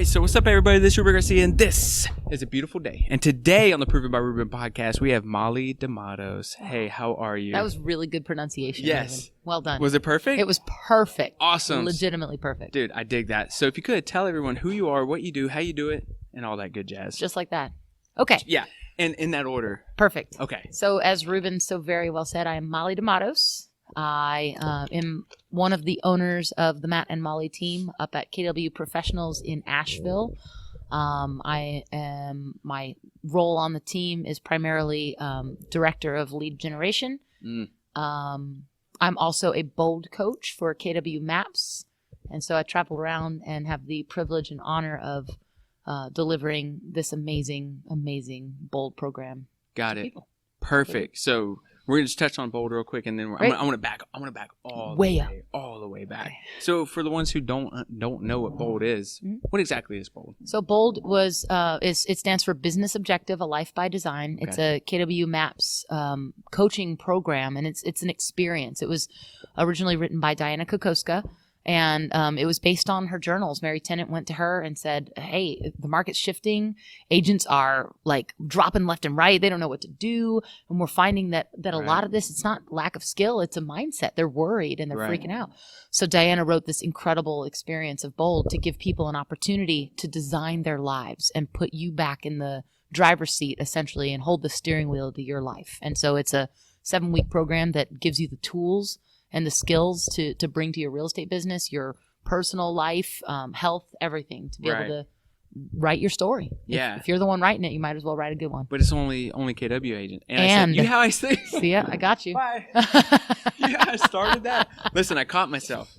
right, so what's up, everybody? This is Ruben Garcia, and this is a beautiful day. And today on the Proven by Ruben podcast, we have Molly deMattos. Hey, how are you? That was really good pronunciation. Yes. Ruben. Well done. Was it perfect? It was perfect. Awesome. Legitimately perfect. Dude, I dig that. So if you could, tell everyone who you are, what you do, how you do it, and all that good jazz. Just like that. Okay. Yeah, and in that order. Perfect. Okay. So as Ruben so very well said, I am Molly deMattos. I am one of the owners of the Matt and Molly team up at KW Professionals in Asheville. My role on the team is primarily director of lead generation. I'm also a bold coach for KW Maps, and so I travel around and have the privilege and honor of delivering this amazing bold program. Got it. People. Perfect. So we're gonna just touch on bold real quick, and then I want to back all the way back. Okay. So for the ones who don't know what bold is, what exactly is bold? So bold was it stands for Business Objective, a Life by Design. It's a KW Maps coaching program, and it's an experience. It was originally written by Diana Kokoska. And it was based on her journals. Mary Tennant went to her and said, hey, the market's shifting. Agents are like dropping left and right. They don't know what to do. And we're finding that a lot of this, it's not lack of skill. It's a mindset. They're worried and they're freaking out. So Diana wrote this incredible experience of Bold to give people an opportunity to design their lives and put you back in the driver's seat, essentially, and hold the steering wheel to your life. And so it's a 7-week program that gives you the tools and the skills to bring to your real estate business, your personal life, health, everything, to be able to write your story. Yeah. If you're the one writing it, you might as well write a good one. But it's only KW agent. And I said, you know how I say? See ya, I got you. Bye. Yeah, I started that. Listen, I caught myself.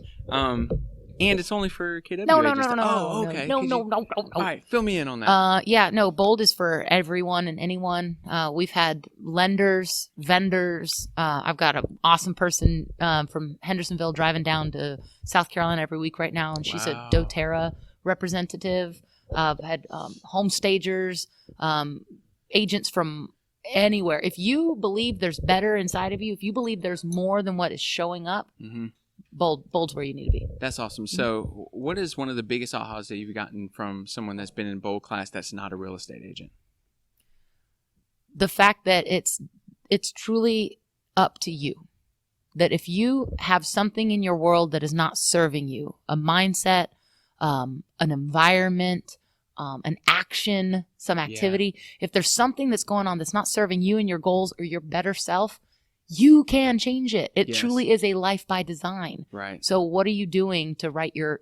And it's only for KW agents. No. Oh, okay. No. All right, fill me in on that. Bold is for everyone and anyone. We've had lenders, vendors. I've got an awesome person from Hendersonville driving down to South Carolina every week right now, and she's a doTERRA representative. I've had home stagers, agents from anywhere. If you believe there's better inside of you, if you believe there's more than what is showing up, Bold's where you need to be. That's awesome. So what is one of the biggest ahas that you've gotten from someone that's been in Bold class that's not a real estate agent? The fact that it's truly up to you. That if you have something in your world that is not serving you, a mindset, an environment, an action, some activity, if there's something that's going on that's not serving you and your goals or your better self, you can change it. It truly is a life by design. Right. So what are you doing to write your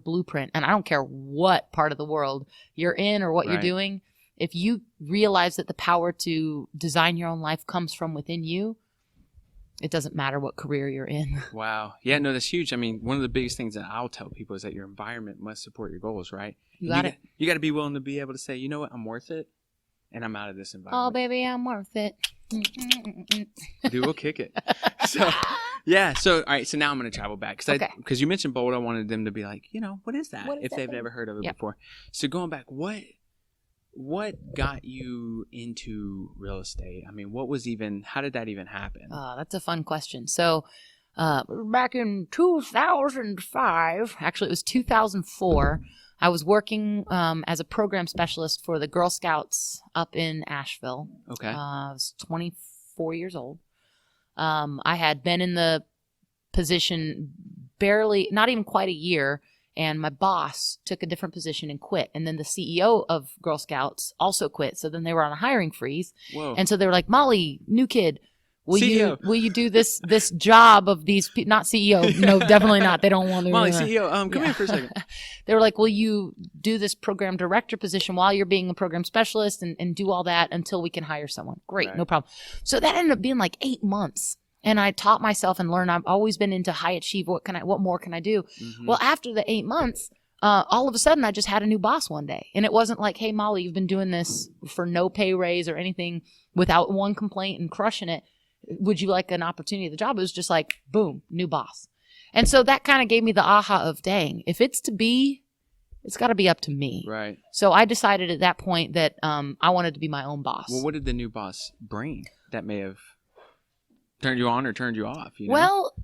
blueprint? And I don't care what part of the world you're in or what you're doing. If you realize that the power to design your own life comes from within you, it doesn't matter what career you're in. Wow. Yeah, no, that's huge. I mean, one of the biggest things that I'll tell people is that your environment must support your goals, right? You got it. You got to be willing to be able to say, you know what, I'm worth it, and I'm out of this environment. Oh, baby, I'm worth it. Dude, we'll kick it. So, yeah. So, all right. So now I'm going to travel back because you mentioned Bold. I wanted them to be like, what is that? If they've never heard of it before. So going back, what got you into real estate? I mean, how did that even happen? That's a fun question. So, back in 2005, actually it was 2004. I was working as a program specialist for the Girl Scouts up in Asheville. Okay. I was 24 years old. I had been in the position barely, not even quite a year, and my boss took a different position and quit. And then the CEO of Girl Scouts also quit. So then they were on a hiring freeze. Whoa. And so they were like, Molly, new kid. Will CEO. you do this job of these people? Not CEO. No, definitely not. They don't want to. Molly, CEO, come here for a second. They were like, will you do this program director position while you're being a program specialist and do all that until we can hire someone? Great, no problem. So that ended up being like 8 months. And I taught myself and learned. I've always been into high achieve. What more can I do? Mm-hmm. Well, after the 8 months, all of a sudden I just had a new boss one day. And it wasn't like, hey, Molly, you've been doing this for no pay raise or anything without one complaint and crushing it. Would you like an opportunity at the job? It was just like, boom, new boss. And so that kind of gave me the aha of, dang, if it's to be, it's got to be up to me. Right. So I decided at that point that I wanted to be my own boss. Well, what did the new boss bring that may have turned you on or turned you off? You know? Well,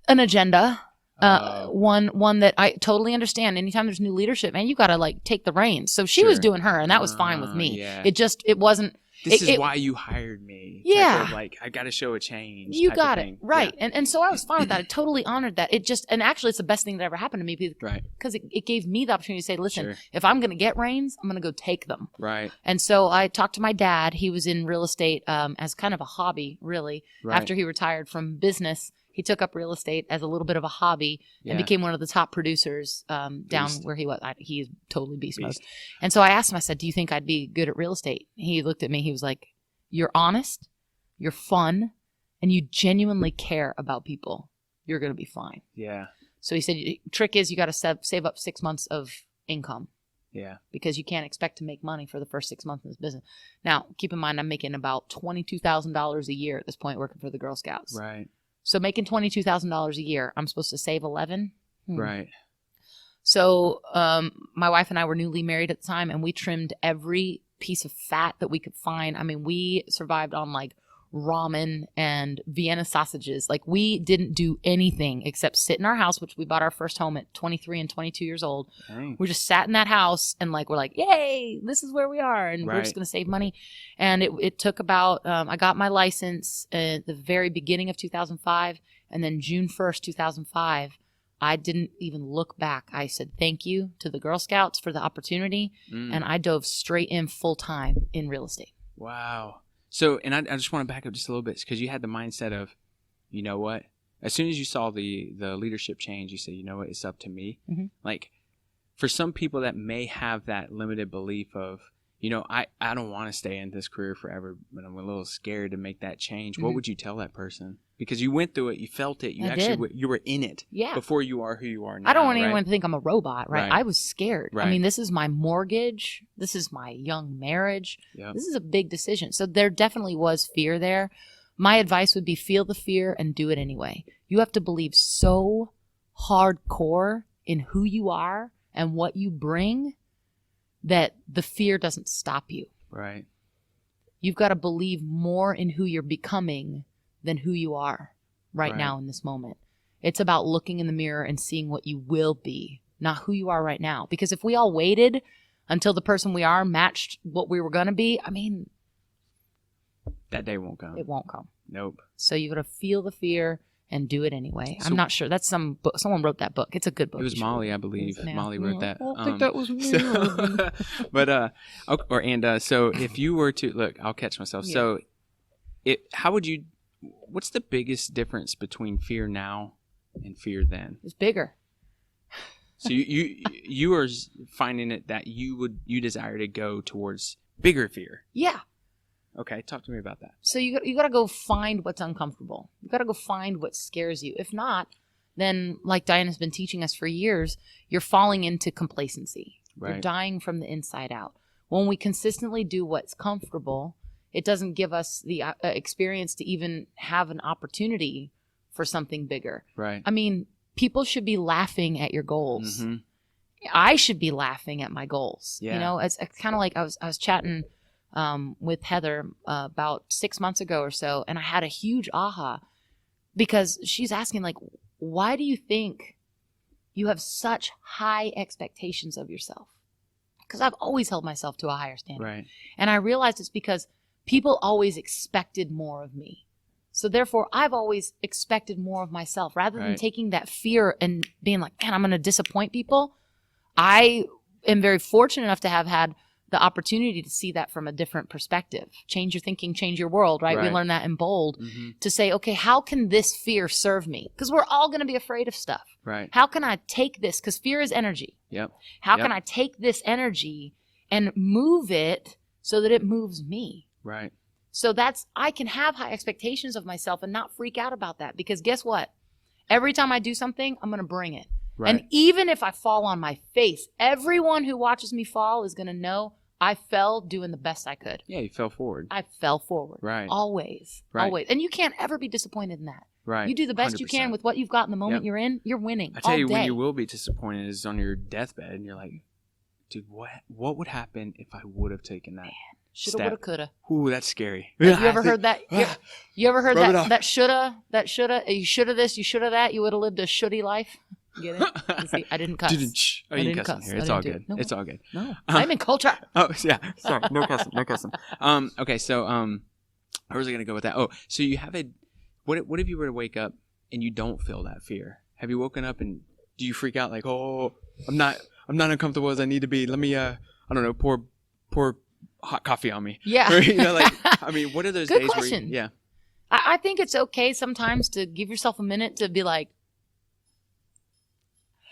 an agenda. One that I totally understand. Anytime there's new leadership, man, you got to like take the reins. So she was doing her, and that was fine with me. Yeah. It wasn't. This is why you hired me. Yeah. Like, I got to show a change. You got it. Right. Yeah. And so I was fine with that. I totally honored that. And actually it's the best thing that ever happened to me because it gave me the opportunity to say, listen, if I'm going to get reins, I'm going to go take them. Right. And so I talked to my dad. He was in real estate as kind of a hobby, really. Right. After he retired from business, he took up real estate as a little bit of a hobby and became one of the top producers down where he was. He is totally beast mode. And so I asked him, I said, do you think I'd be good at real estate? He looked at me. He was like, you're honest, you're fun, and you genuinely care about people. You're going to be fine. Yeah. So he said, trick is you got to save up 6 months of income. Yeah. Because you can't expect to make money for the first 6 months in this business. Now, keep in mind, I'm making about $22,000 a year at this point working for the Girl Scouts. Right. So making $22,000 a year, I'm supposed to save 11. Right. So my wife and I were newly married at the time, and we trimmed every piece of fat that we could find. I mean, we survived on like ramen and Vienna sausages. Like we didn't do anything except sit in our house, which we bought our first home at 23 and 22 years old. Dang. We just sat in that house and like, we're like, yay, this is where we are. And we're just going to save money. And it took about, I got my license at the very beginning of 2005. And then June 1st, 2005, I didn't even look back. I said thank you to the Girl Scouts for the opportunity. And I dove straight in full time in real estate. Wow. So, and I just want to back up just a little bit because you had the mindset of, you know what? As soon as you saw the leadership change, you said, you know what? It's up to me. Mm-hmm. Like, for some people that may have that limited belief of, you know, I don't want to stay in this career forever, but I'm a little scared to make that change. Mm-hmm. What would you tell that person? Because you went through it, you felt it, you were in it before you are who you are now. I don't want anyone to think I'm a robot, right? I was scared. Right. I mean, this is my mortgage. This is my young marriage. Yep. This is a big decision. So there definitely was fear there. My advice would be feel the fear and do it anyway. You have to believe so hardcore in who you are and what you bring that the fear doesn't stop you. Right. You've got to believe more in who you're becoming than who you are right now in this moment. It's about looking in the mirror and seeing what you will be, not who you are right now. Because if we all waited until the person we are matched what we were going to be, I mean, that day won't come. It won't come. Nope. So you got to feel the fear and do it anyway. So, I'm not sure. That's some book. Someone wrote that book. It's a good book. It was Molly, I believe. Molly wrote that. I don't think that was me. So, but so if you were to look, I'll catch myself. Yeah. So, what's the biggest difference between fear now and fear then? It's bigger. So you are finding it that you desire to go towards bigger fear. Yeah. Okay, talk to me about that. So you got to go find what's uncomfortable. You got to go find what scares you. If not, then like Diana's been teaching us for years, you're falling into complacency. Right. You're dying from the inside out. When we consistently do what's comfortable, it doesn't give us the experience to even have an opportunity for something bigger. Right. I mean, people should be laughing at your goals. Mm-hmm. I should be laughing at my goals. Yeah. You know, it's kind of like I was chatting with Heather about 6 months ago or so, and I had a huge aha because she's asking like, why do you think you have such high expectations of yourself? Because I've always held myself to a higher standard. Right. And I realized it's because people always expected more of me. So therefore, I've always expected more of myself. Rather than taking that fear and being like, man, I'm going to disappoint people, I am very fortunate enough to have had the opportunity to see that from a different perspective. Change your thinking, change your world, right? We learned that in Bold to say, okay, how can this fear serve me? Because we're all going to be afraid of stuff. Right. How can I take this? Because fear is energy. Yep. How can I take this energy and move it so that it moves me? Right. So I can have high expectations of myself and not freak out about that. Because guess what? Every time I do something, I'm going to bring it. Right. And even if I fall on my face, everyone who watches me fall is going to know I fell doing the best I could. Yeah, you fell forward. I fell forward. Right. Always. Right. Always. And you can't ever be disappointed in that. Right. You do the best 100%. You can with what you've got in the moment you're in, you're winning. I tell you, when you will be disappointed is on your deathbed and you're like, dude, what would happen if I would have taken that? Shoulda, woulda, coulda. Ooh, that's scary. Have you ever heard that? You ever heard that shoulda, you shoulda this, you shoulda that, you would have lived a shouldy life? Get it? See, I didn't cuss. Oh, you can cuss on here. It's all good. No. It's all good. No, I'm in culture. Oh, yeah. Sorry. No cussing. No cussing. Okay, so where was I going to go with that? Oh, so you have what if you were to wake up and you don't feel that fear? Have you woken up and do you freak out like, oh, I'm not uncomfortable as I need to be. Let me, I don't know, pour hot coffee on me. Yeah. Or, I mean, what are those Good days question. where I think it's okay sometimes to give yourself a minute to be like,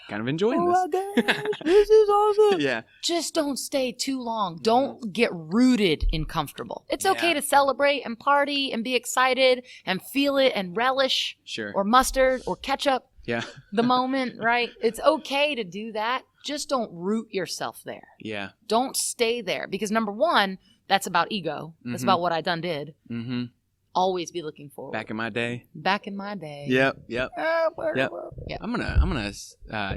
kind of enjoying this. Oh my gosh, this is awesome. Yeah. Just don't stay too long. Don't get rooted in comfortable. It's okay to celebrate and party and be excited and feel it and relish. Sure. Or mustard or ketchup. Yeah. The moment, right? It's okay to do that. Just don't root yourself there. Yeah. Don't stay there. Because number one, that's about ego. That's about what I done did. Mm-hmm. Always be looking forward. Back in my day. Yep. Yeah. I'm gonna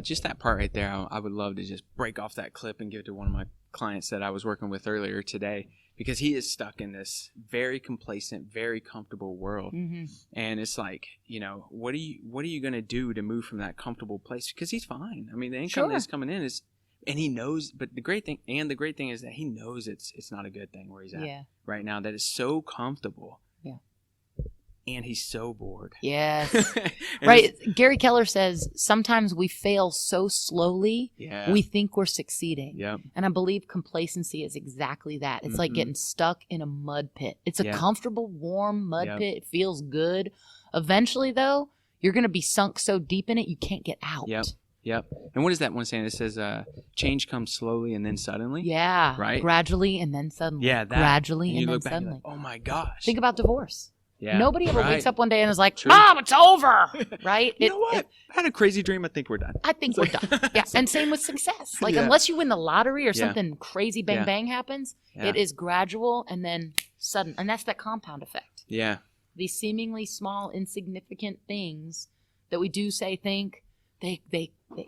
just that part right there. I would love to just break off that clip and give it to one of my clients that I was working with earlier today, because he is stuck in this very complacent, very comfortable world. Mm-hmm. And it's like, what are you gonna do to move from that comfortable place? Because he's fine. I mean, the income that's coming in is, and he knows. But the great thing is that he knows it's not a good thing where he's at right now. That is so comfortable. And he's so bored. Yes. Right. Gary Keller says sometimes we fail so slowly, we think we're succeeding. Yep. And I believe complacency is exactly that. It's like getting stuck in a mud pit. It's a comfortable, warm mud pit. It feels good. Eventually, though, you're going to be sunk so deep in it, you can't get out. Yep. And what is that one saying that says change comes slowly and then suddenly? Yeah. Right? Gradually and then suddenly. Yeah, that. Gradually and you then look back suddenly. And you're like, oh, my gosh. Think about divorce. Yeah. Nobody ever wakes up one day and is like, Mom, it's over, right? You know what? I had a crazy dream. I think we're done. I think we're done. Yeah. And same with success. Like, unless you win the lottery or something crazy bang happens, it is gradual and then sudden. And that's that compound effect. Yeah. These seemingly small, insignificant things that we do say, think, they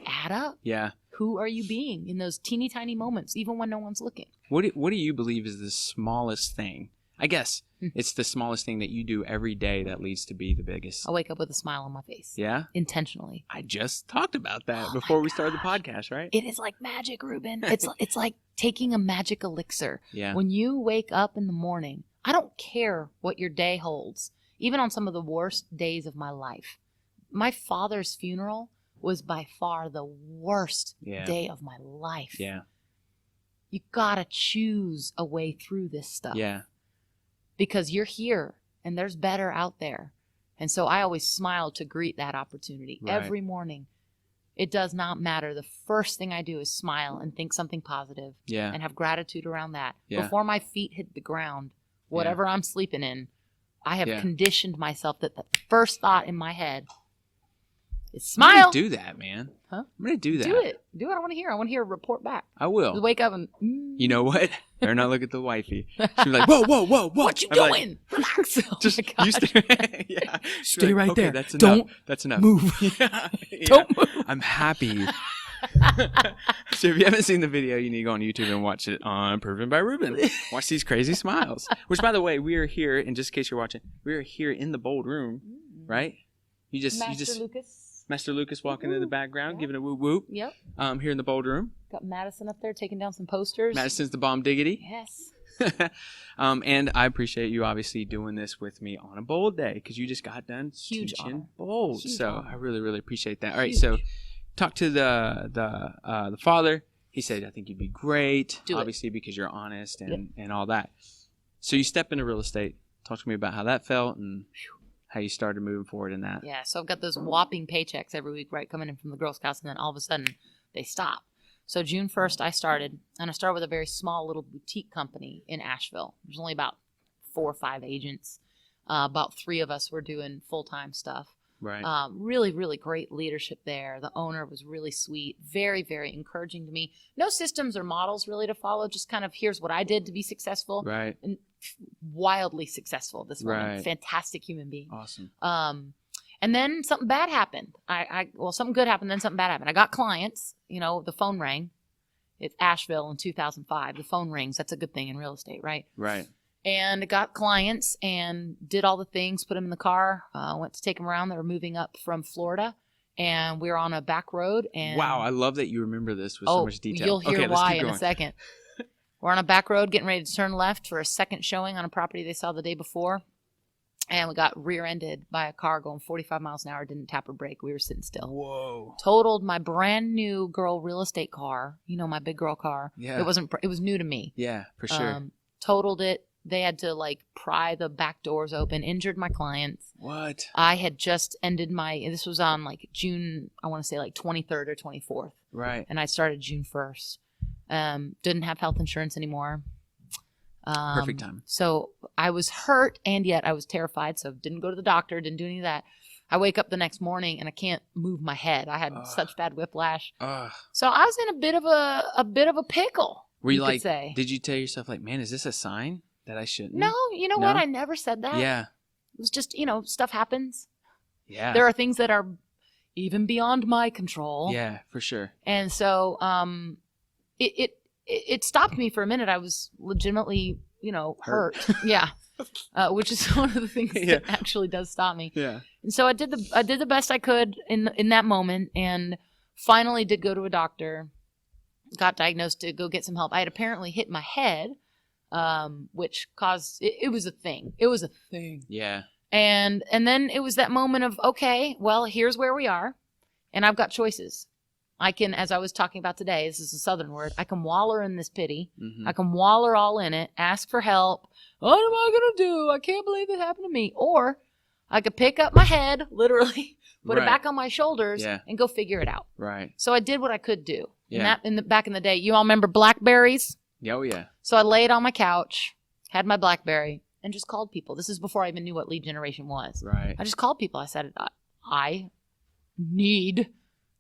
add up. Yeah. Who are you being in those teeny tiny moments, even when no one's looking? What do you believe is the smallest thing? I guess it's the smallest thing that you do every day that leads to be the biggest. I wake up with a smile on my face. Yeah? Intentionally. I just talked about that before we started the podcast, right? It is like magic, Ruben. It's like taking a magic elixir. Yeah. When you wake up in the morning, I don't care what your day holds. Even on some of the worst days of my life. My father's funeral was by far the worst day of my life. Yeah. You gotta choose a way through this stuff. Yeah. Because you're here and there's better out there. And so I always smile to greet that opportunity every morning. It does not matter. The first thing I do is smile and think something positive and have gratitude around that. Yeah. Before my feet hit the ground, whatever I'm sleeping in, I have conditioned myself that the first thought in my head is smile. I'm going to do that, man. Huh? I'm going to do that. Do it. Do what I want to hear. I want to hear a report back. I will. Just wake up and... You know what? Better not look at the wifey. She'll be like, whoa. What you doing? Like, relax. Just you stay right there. That's enough. That's enough. Move. Don't move. I'm happy. So if you haven't seen the video, you need to go on YouTube and watch it on Proven by Ruben. Watch these crazy smiles. Which, by the way, we are here, and just in case you're watching, we are here in the bold room, right? Master Lucas walking in the background, giving a whoop whoop. Yep. Here in the bold room. Got Madison up there taking down some posters. Madison's the bomb diggity. Yes. And I appreciate you obviously doing this with me on a bold day, because you just got done teaching bold. So I really, really appreciate that. All right, so talk to the father. He said, I think you'd be great, obviously, because you're honest and all that. So you step into real estate. Talk to me about how that felt and how you started moving forward in that. Yeah, so I've got those whopping paychecks every week, right, coming in from the Girl Scouts, and then all of a sudden they stop. So June 1st I started, and I started with a very small little boutique company in Asheville. There's only about 4 or 5 agents. About 3 of us were doing full-time stuff. Right. Really, really great leadership there. The owner was really sweet, very, very encouraging to me. No systems or models really to follow, just kind of here's what I did to be successful. Right. And wildly successful, this woman. Right. Fantastic human being. Awesome. And then something bad happened. Something good happened, then something bad happened. I got clients, the phone rang. It's Asheville in 2005. The phone rings. That's a good thing in real estate, right? Right. And I got clients and did all the things, put them in the car, went to take them around. They were moving up from Florida. and we were on a back road. And wow, I love that you remember this with so much detail. You'll hear why in a second. We're on a back road getting ready to turn left for a second showing on a property they saw the day before. And we got rear-ended by a car going 45 miles an hour, didn't tap or brake. We were sitting still. Whoa. Totaled my brand new girl real estate car. You know, my big girl car. Yeah. It was new to me. Yeah, for sure. Totaled it. They had to pry the back doors open, injured my clients. What? I had just ended this was on June, I want to say 23rd or 24th. Right. And I started June 1st. Didn't have health insurance anymore. Perfect time. So I was hurt, and yet I was terrified. So didn't go to the doctor, didn't do any of that. I wake up the next morning and I can't move my head. I had such bad whiplash. So I was in a bit of a pickle. Were you did you tell yourself man, is this a sign that I shouldn't? No, you know what? I never said that. Yeah. It was just, stuff happens. Yeah. There are things that are even beyond my control. Yeah, for sure. And so, it stopped me for a minute. I was legitimately, hurt. Yeah. Which is one of the things that actually does stop me. Yeah. And so I did the best I could in that moment, and finally did go to a doctor, got diagnosed to go get some help. I had apparently hit my head, which caused, it was a thing. It was a thing. Yeah. And then it was that moment of, okay, well, here's where we are, and I've got choices. I can, as I was talking about today, this is a Southern word, I can waller in this pity. Mm-hmm. I can waller all in it, ask for help. What am I going to do? I can't believe it happened to me. Or I could pick up my head, literally, put it back on my shoulders, and go figure it out. Right. So I did what I could do. Yeah. Back in the day, you all remember Blackberries? Oh, yeah. So I laid on my couch, had my Blackberry, and just called people. This is before I even knew what lead generation was. Right. I just called people. I said, I need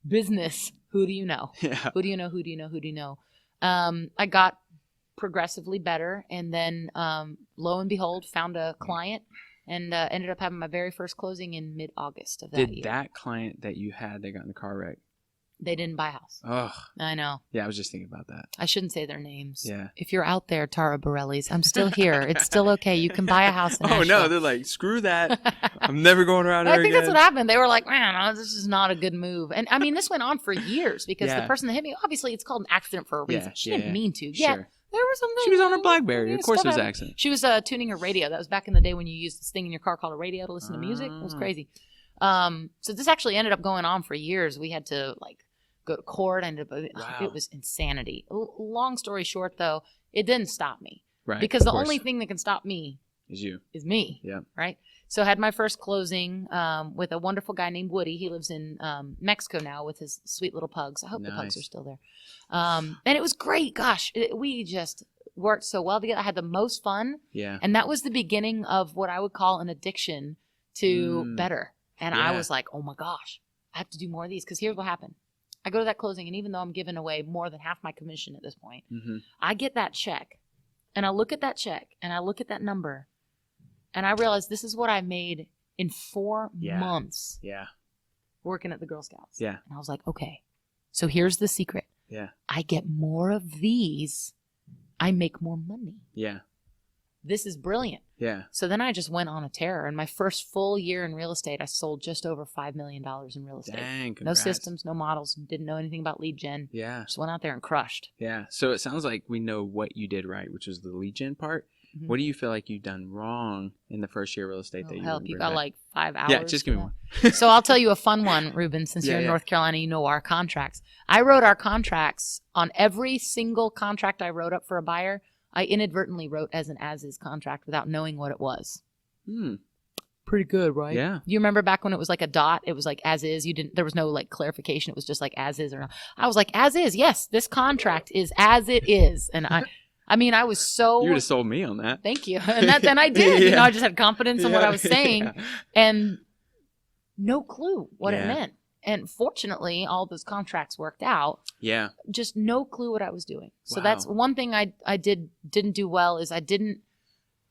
business. Who do you know? Yeah. Who do you know? Who do you know? Who do you know? I got progressively better, and then lo and behold, found a client, and ended up having my very first closing in mid-August of that year. Did that client that you had that got in the car wreck? They didn't buy a house. Oh. I know. Yeah, I was just thinking about that. I shouldn't say their names. Yeah. If you're out there, Tara Bareilles, I'm still here. It's still okay. You can buy a house in Nashville. No, they're like, screw that. I'm never going around here again. I think that's what happened. They were like, man, this is not a good move. And I mean, this went on for years because the person that hit me, obviously it's called an accident for a reason. She didn't mean to. Yeah. Sure. There was something. She was on her BlackBerry. Of course it was an accident. She was tuning her radio. That was back in the day when you used this thing in your car called a radio to listen to music. It was crazy. So this actually ended up going on for years. We had to go to court. It was insanity. Long story short, though, it didn't stop me. Right. Because the only thing that can stop me is me. Yeah. Right. So I had my first closing with a wonderful guy named Woody. He lives in Mexico now with his sweet little pugs. I hope the pugs are still there. And it was great. Gosh, we just worked so well together. I had the most fun. Yeah. And that was the beginning of what I would call an addiction to better. And I was like, oh my gosh, I have to do more of these. Because here's what happened. I go to that closing, and even though I'm giving away more than half my commission at this point, I get that check, and I look at that check, and I look at that number, and I realize this is what I made in 4 months working at the Girl Scouts. Yeah. And I was like, okay, so here's the secret. Yeah. I get more of these, I make more money. Yeah. This is brilliant. Yeah. So then I just went on a tear. In my first full year in real estate, I sold just over $5 million in real estate. Dang, congrats. No systems, no models, didn't know anything about lead gen. Yeah. Just went out there and crushed. Yeah. So it sounds like we know what you did right, which was the lead gen part. Mm-hmm. What do you feel like you've done wrong in the first year of real estate that you help? You got 5 hours. Yeah, just give me one. So I'll tell you a fun one, Ruben, since you're in North Carolina, you know our contracts. I wrote our contracts on every single contract I wrote up for a buyer. I inadvertently wrote as an as-is contract without knowing what it was. Pretty good, right? Yeah. You remember back when it was like a dot? It was like as-is. There was no clarification. It was just like as-is or not. I was like, as-is. Yes, this contract is as it is. And I was so... You would have sold me on that. Thank you. And then I did. I just had confidence in what I was saying and no clue what it meant. And fortunately, all those contracts worked out. Yeah. Just no clue what I was doing. So that's one thing I didn't do well is I didn't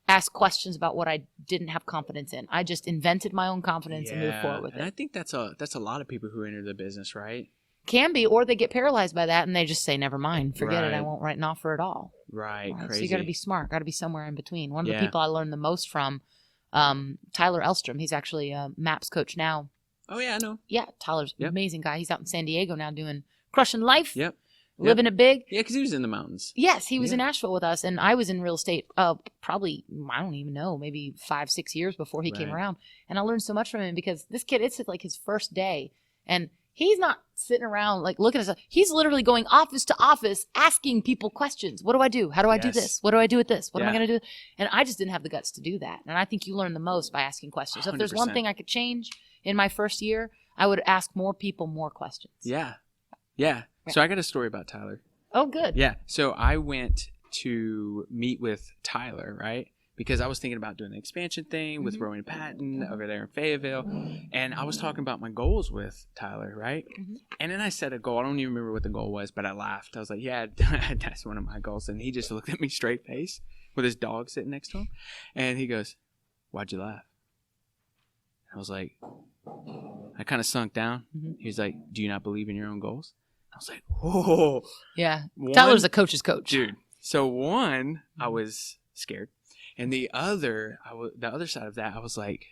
ask questions about what I didn't have confidence in. I just invented my own confidence and moved forward with it. And I think that's a lot of people who enter the business, right? Can be, or they get paralyzed by that and they just say, never mind, forget it. I won't write an offer at all. Right. Crazy. So you got to be smart. Got to be somewhere in between. One of the people I learned the most from, Tyler Elstrom. He's actually a MAPS coach now. Oh, yeah, I know. Yeah, Tyler's an amazing guy. He's out in San Diego now crushing life. Yep. Living it big. Yeah, because he was in the mountains. Yes, he was in Nashville with us, and I was in real estate probably, I don't even know, maybe 5-6 years before he came around. And I learned so much from him because this kid, it's like his first day, and he's not sitting around like looking at stuff. He's literally going office to office asking people questions. What do I do? How do I do this? What do I do with this? What am I going to do? And I just didn't have the guts to do that. And I think you learn the most by asking questions. So if there's 100%. One thing I could change in my first year, I would ask more people more questions. Yeah. So I got a story about Tyler. Oh, good. Yeah. So I went to meet with Tyler, right? Because I was thinking about doing the expansion thing with Rowan and Patton over there in Fayetteville. And I was talking about my goals with Tyler, right? And then I set a goal. I don't even remember what the goal was, but I laughed. I was like, yeah, that's one of my goals. And he just looked at me straight face with his dog sitting next to him. And he goes, why'd you laugh? I was like, I kind of sunk down. He was like, do you not believe in your own goals? I was like, whoa. Yeah. Tyler's a coach's coach. Dude. So one, I was scared. And the other side of that, I was like,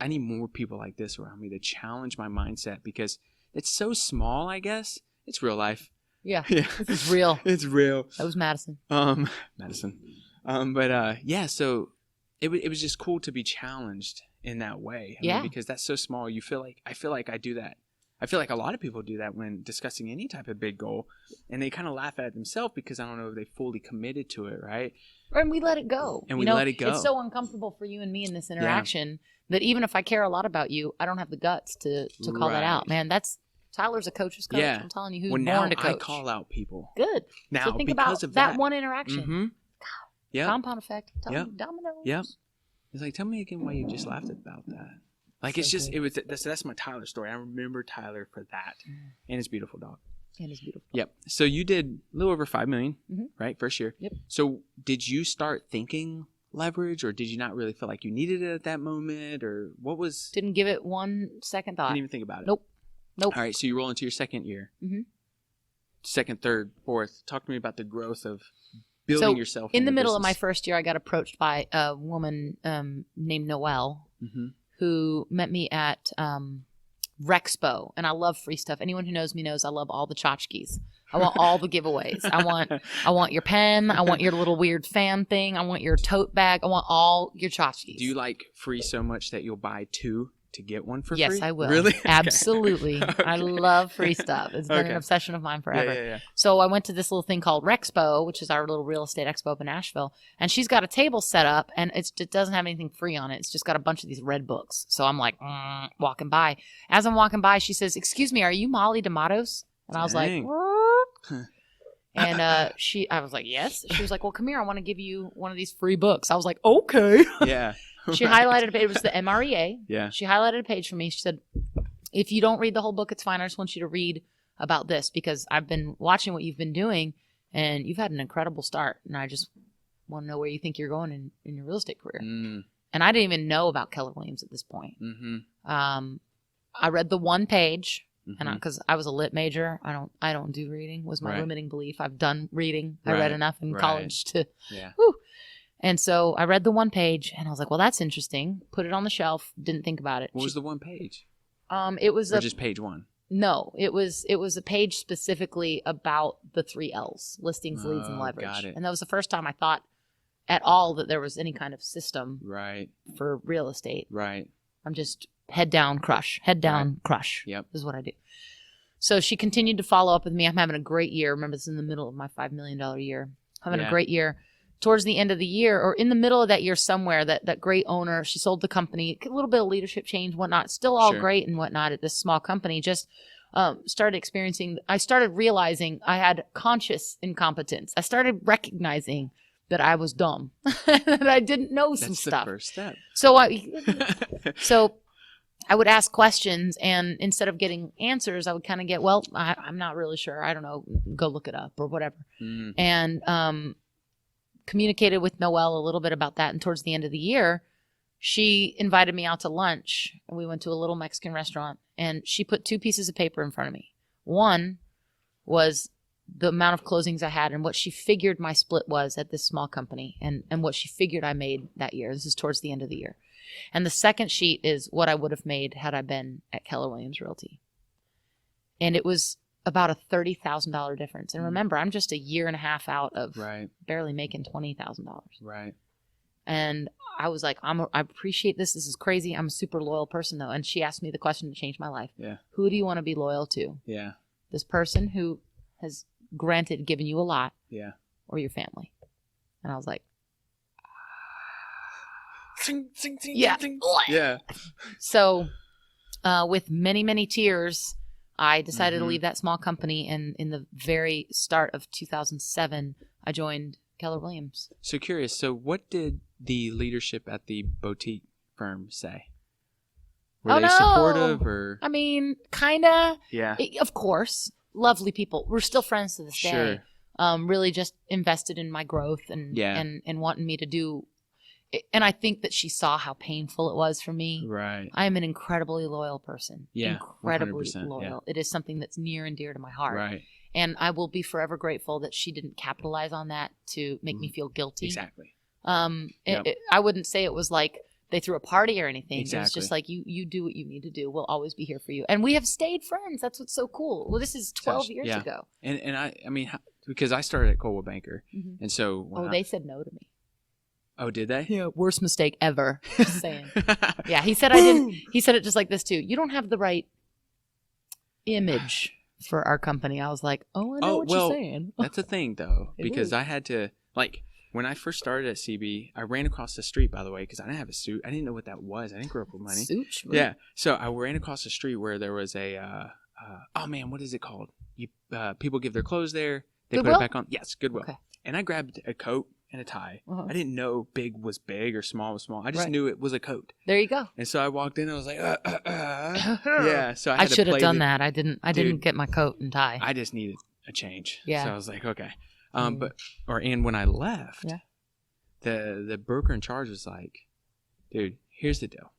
I need more people like this around me to challenge my mindset because it's so small, I guess. It's real life. Yeah. It's real. It's real. That was Madison. Madison. So it was just cool to be challenged in that way. I mean, because that's so small. I feel like I do that. I feel like a lot of people do that when discussing any type of big goal, and they kind of laugh at it themselves because I don't know if they fully committed to it, right? And we let it go. And we let it go. It's so uncomfortable for you and me in this interaction that even if I care a lot about you, I don't have the guts to call that out. Man, Tyler's a coach's coach. I'm telling you, who's born to coach. I call out people. Good. Now, so think about that one interaction. Yeah. Compound effect. Dominoes. Yep. It's like, tell me again why you just laughed about that. Like, it's just, that's my Tyler story. I remember Tyler for that. And his beautiful dog. Yep. So you did a little over $5 million, right? First year. Yep. So did you start thinking leverage, or did you not really feel like you needed it at that moment, or what was? Didn't give it 1 second thought. Didn't even think about it. Nope. All right. So you roll into your second year. Second, third, fourth. Talk to me about the growth of building yourself. In the middle of my first year, I got approached by a woman named Noelle. Who met me at Rexpo, and I love free stuff. Anyone who knows me knows I love all the tchotchkes. I want all the giveaways. I want your pen. I want your little weird fan thing. I want your tote bag. I want all your tchotchkes. Do you like free so much that you'll buy 2 to get 1 for free? Yes, I will. Really? Absolutely. Okay. I love free stuff. It's been an obsession of mine forever. Yeah. So I went to this little thing called Rexpo, which is our little real estate expo up in Nashville. And she's got a table set up, and it doesn't have anything free on it. It's just got a bunch of these red books. So I'm like, walking by. As I'm walking by, she says, excuse me, are you Molly deMattos? And I was like, what? And I was like, yes. She was like, well, come here. I want to give you one of these free books. I was like, okay. Yeah. She highlighted a page. It was the MREA. Yeah. She highlighted a page for me. She said, if you don't read the whole book, it's fine. I just want you to read about this because I've been watching what you've been doing and you've had an incredible start. And I just want to know where you think you're going in your real estate career. And I didn't even know about Keller Williams at this point. I read the one page and because I was a lit major, I don't do reading was my limiting belief. I've done reading. I read enough in college to, And so I read the one page and I was like, well, that's interesting. Put it on the shelf. Didn't think about it. What was the one page? It was just page 1? No, it was a page specifically about the 3 L's, listings, leads, and leverage. Got it. And that was the first time I thought at all that there was any kind of system for real estate. Right. I'm just head down, crush. Head down, crush. Yep. This is what I do. So she continued to follow up with me. I'm having a great year. Remember, this is in the middle of my $5 million year. I'm having a great year. Towards the end of the year, or in the middle of that year somewhere, that great owner, she sold the company, a little bit of leadership change, whatnot, still all great and whatnot at this small company, just I started realizing I had conscious incompetence. I started recognizing that I was dumb, that I didn't know some stuff. That's the first step. So I would ask questions, and instead of getting answers, I would kind of get, well, I'm not really sure. I don't know. Go look it up or whatever. And communicated with Noelle a little bit about that. And towards the end of the year, she invited me out to lunch. And we went to a little Mexican restaurant, and she put 2 pieces of paper in front of me. One was the amount of closings I had and what she figured my split was at this small company and what she figured I made that year. This is towards the end of the year. And the second sheet is what I would have made had I been at Keller Williams Realty. And it was about a $30,000 difference. And remember, I'm just a year and a half out of barely making $20,000. Right. And I was like, I appreciate this. This is crazy. I'm a super loyal person, though. And she asked me the question that changed my life. Yeah. Who do you want to be loyal to? Yeah. This person who has given you a lot. Yeah. Or your family. And I was like, sing, sing, sing, yeah. Sing. Yeah. So with many, many tears, I decided to leave that small company. And in the very start of 2007, I joined Keller Williams. So curious. So what did the leadership at the boutique firm say? Were they supportive or? I mean, kind of. Yeah. Of course. Lovely people. We're still friends to this day. Really just invested in my growth and wanting me to do. And I think that she saw how painful it was for me. Right. I am an incredibly loyal person. Yeah. Incredibly loyal. Yeah. It is something that's near and dear to my heart. Right. And I will be forever grateful that she didn't capitalize on that to make me feel guilty. Exactly. I wouldn't say it was like they threw a party or anything. Exactly. It was just like, you do what you need to do. We'll always be here for you. And we have stayed friends. That's what's so cool. Well, this is 12 years ago. And I mean, because I started at Coldwell Banker. And so. They said no to me. Oh, did they? Yeah, worst mistake ever. Just saying. Yeah, he said I didn't. He said it just like this too. You don't have the right image for our company. I was like, I know what you're saying. That's a thing though, because I had to when I first started at CB, I ran across the street, by the way, because I didn't have a suit. I didn't know what that was. I didn't grow up with money. Suit? Yeah. So I ran across the street where there was a what is it called? People give their clothes there. They Goodwill? put it back on. Yes, Goodwill. Okay. And I grabbed a coat and a tie. I didn't know big was big or small was small. I just knew it was a coat. There you go. And so I walked in and I was like, yeah. So I should have done that. I didn't get my coat and tie. I just needed a change. Yeah. So I was like, okay. And when I left, the broker in charge was like, dude, here's the deal.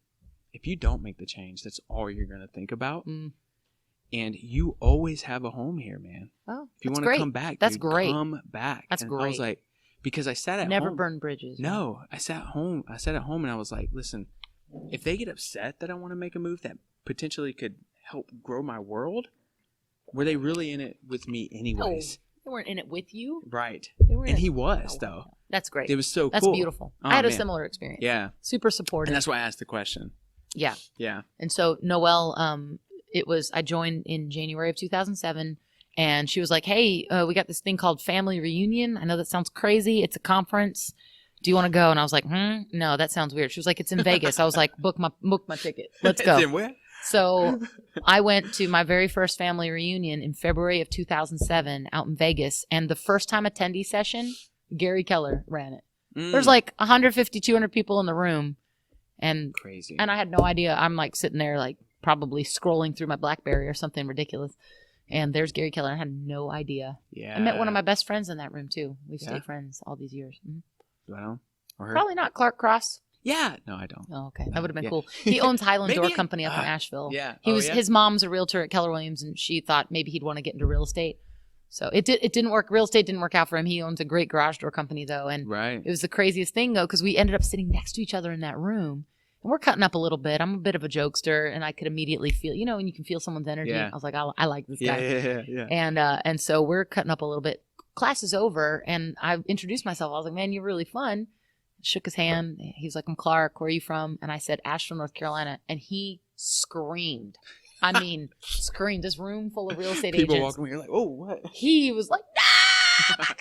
If you don't make the change, that's all you're going to think about. And you always have a home here, man. Oh, if you want to come back, that's great. Come back. That's great. I was like, because I sat at Never home. burn bridges. No, I sat home. I sat at home and I was like, listen, if they get upset that I want to make a move that potentially could help grow my world, were they really in it with me anyways? No, they weren't in it with you. Right. And he was, though. That's great. It was so cool. That's beautiful. I had a similar experience. Yeah. Super supportive. And that's why I asked the question. Yeah. Yeah. And so Noelle, I joined in January of 2007, and she was like, hey, we got this thing called Family Reunion. I know that sounds crazy. It's a conference. Do you want to go? And I was like, no, that sounds weird. She was like, it's in Vegas. I was like, book my ticket. Let's go. It's in where? So I went to my very first family reunion in February of 2007 out in Vegas. And the first time attendee session, Gary Keller ran it. There's like 150, 200 people in the room. And crazy. And I had no idea. I'm like sitting there like probably scrolling through my BlackBerry or something ridiculous. And there's Gary Keller. I had no idea. Yeah. I met one of my best friends in that room too. We've stayed friends all these years. Well, or her? Probably not Clark Cross. Yeah. No, I don't. Oh, okay. That would have been cool. He owns Highland Door Company up in Asheville. Yeah. His mom's a realtor at Keller Williams, and she thought maybe he'd want to get into real estate. So it didn't work. Real estate didn't work out for him. He owns a great garage door company though. And it was the craziest thing though, because we ended up sitting next to each other in that room. And we're cutting up a little bit. I'm a bit of a jokester, and I could immediately feel, and you can feel someone's energy. Yeah. I was like, I like this guy. Yeah. And so we're cutting up a little bit. Class is over, and I introduced myself. I was like, man, you're really fun. Shook his hand. He was like, I'm Clark. Where are you from? And I said, Asheville, North Carolina. And he screamed. I mean, screamed. This room full of real estate agents. People walking away, you're like, oh, what? He was like, no, my God.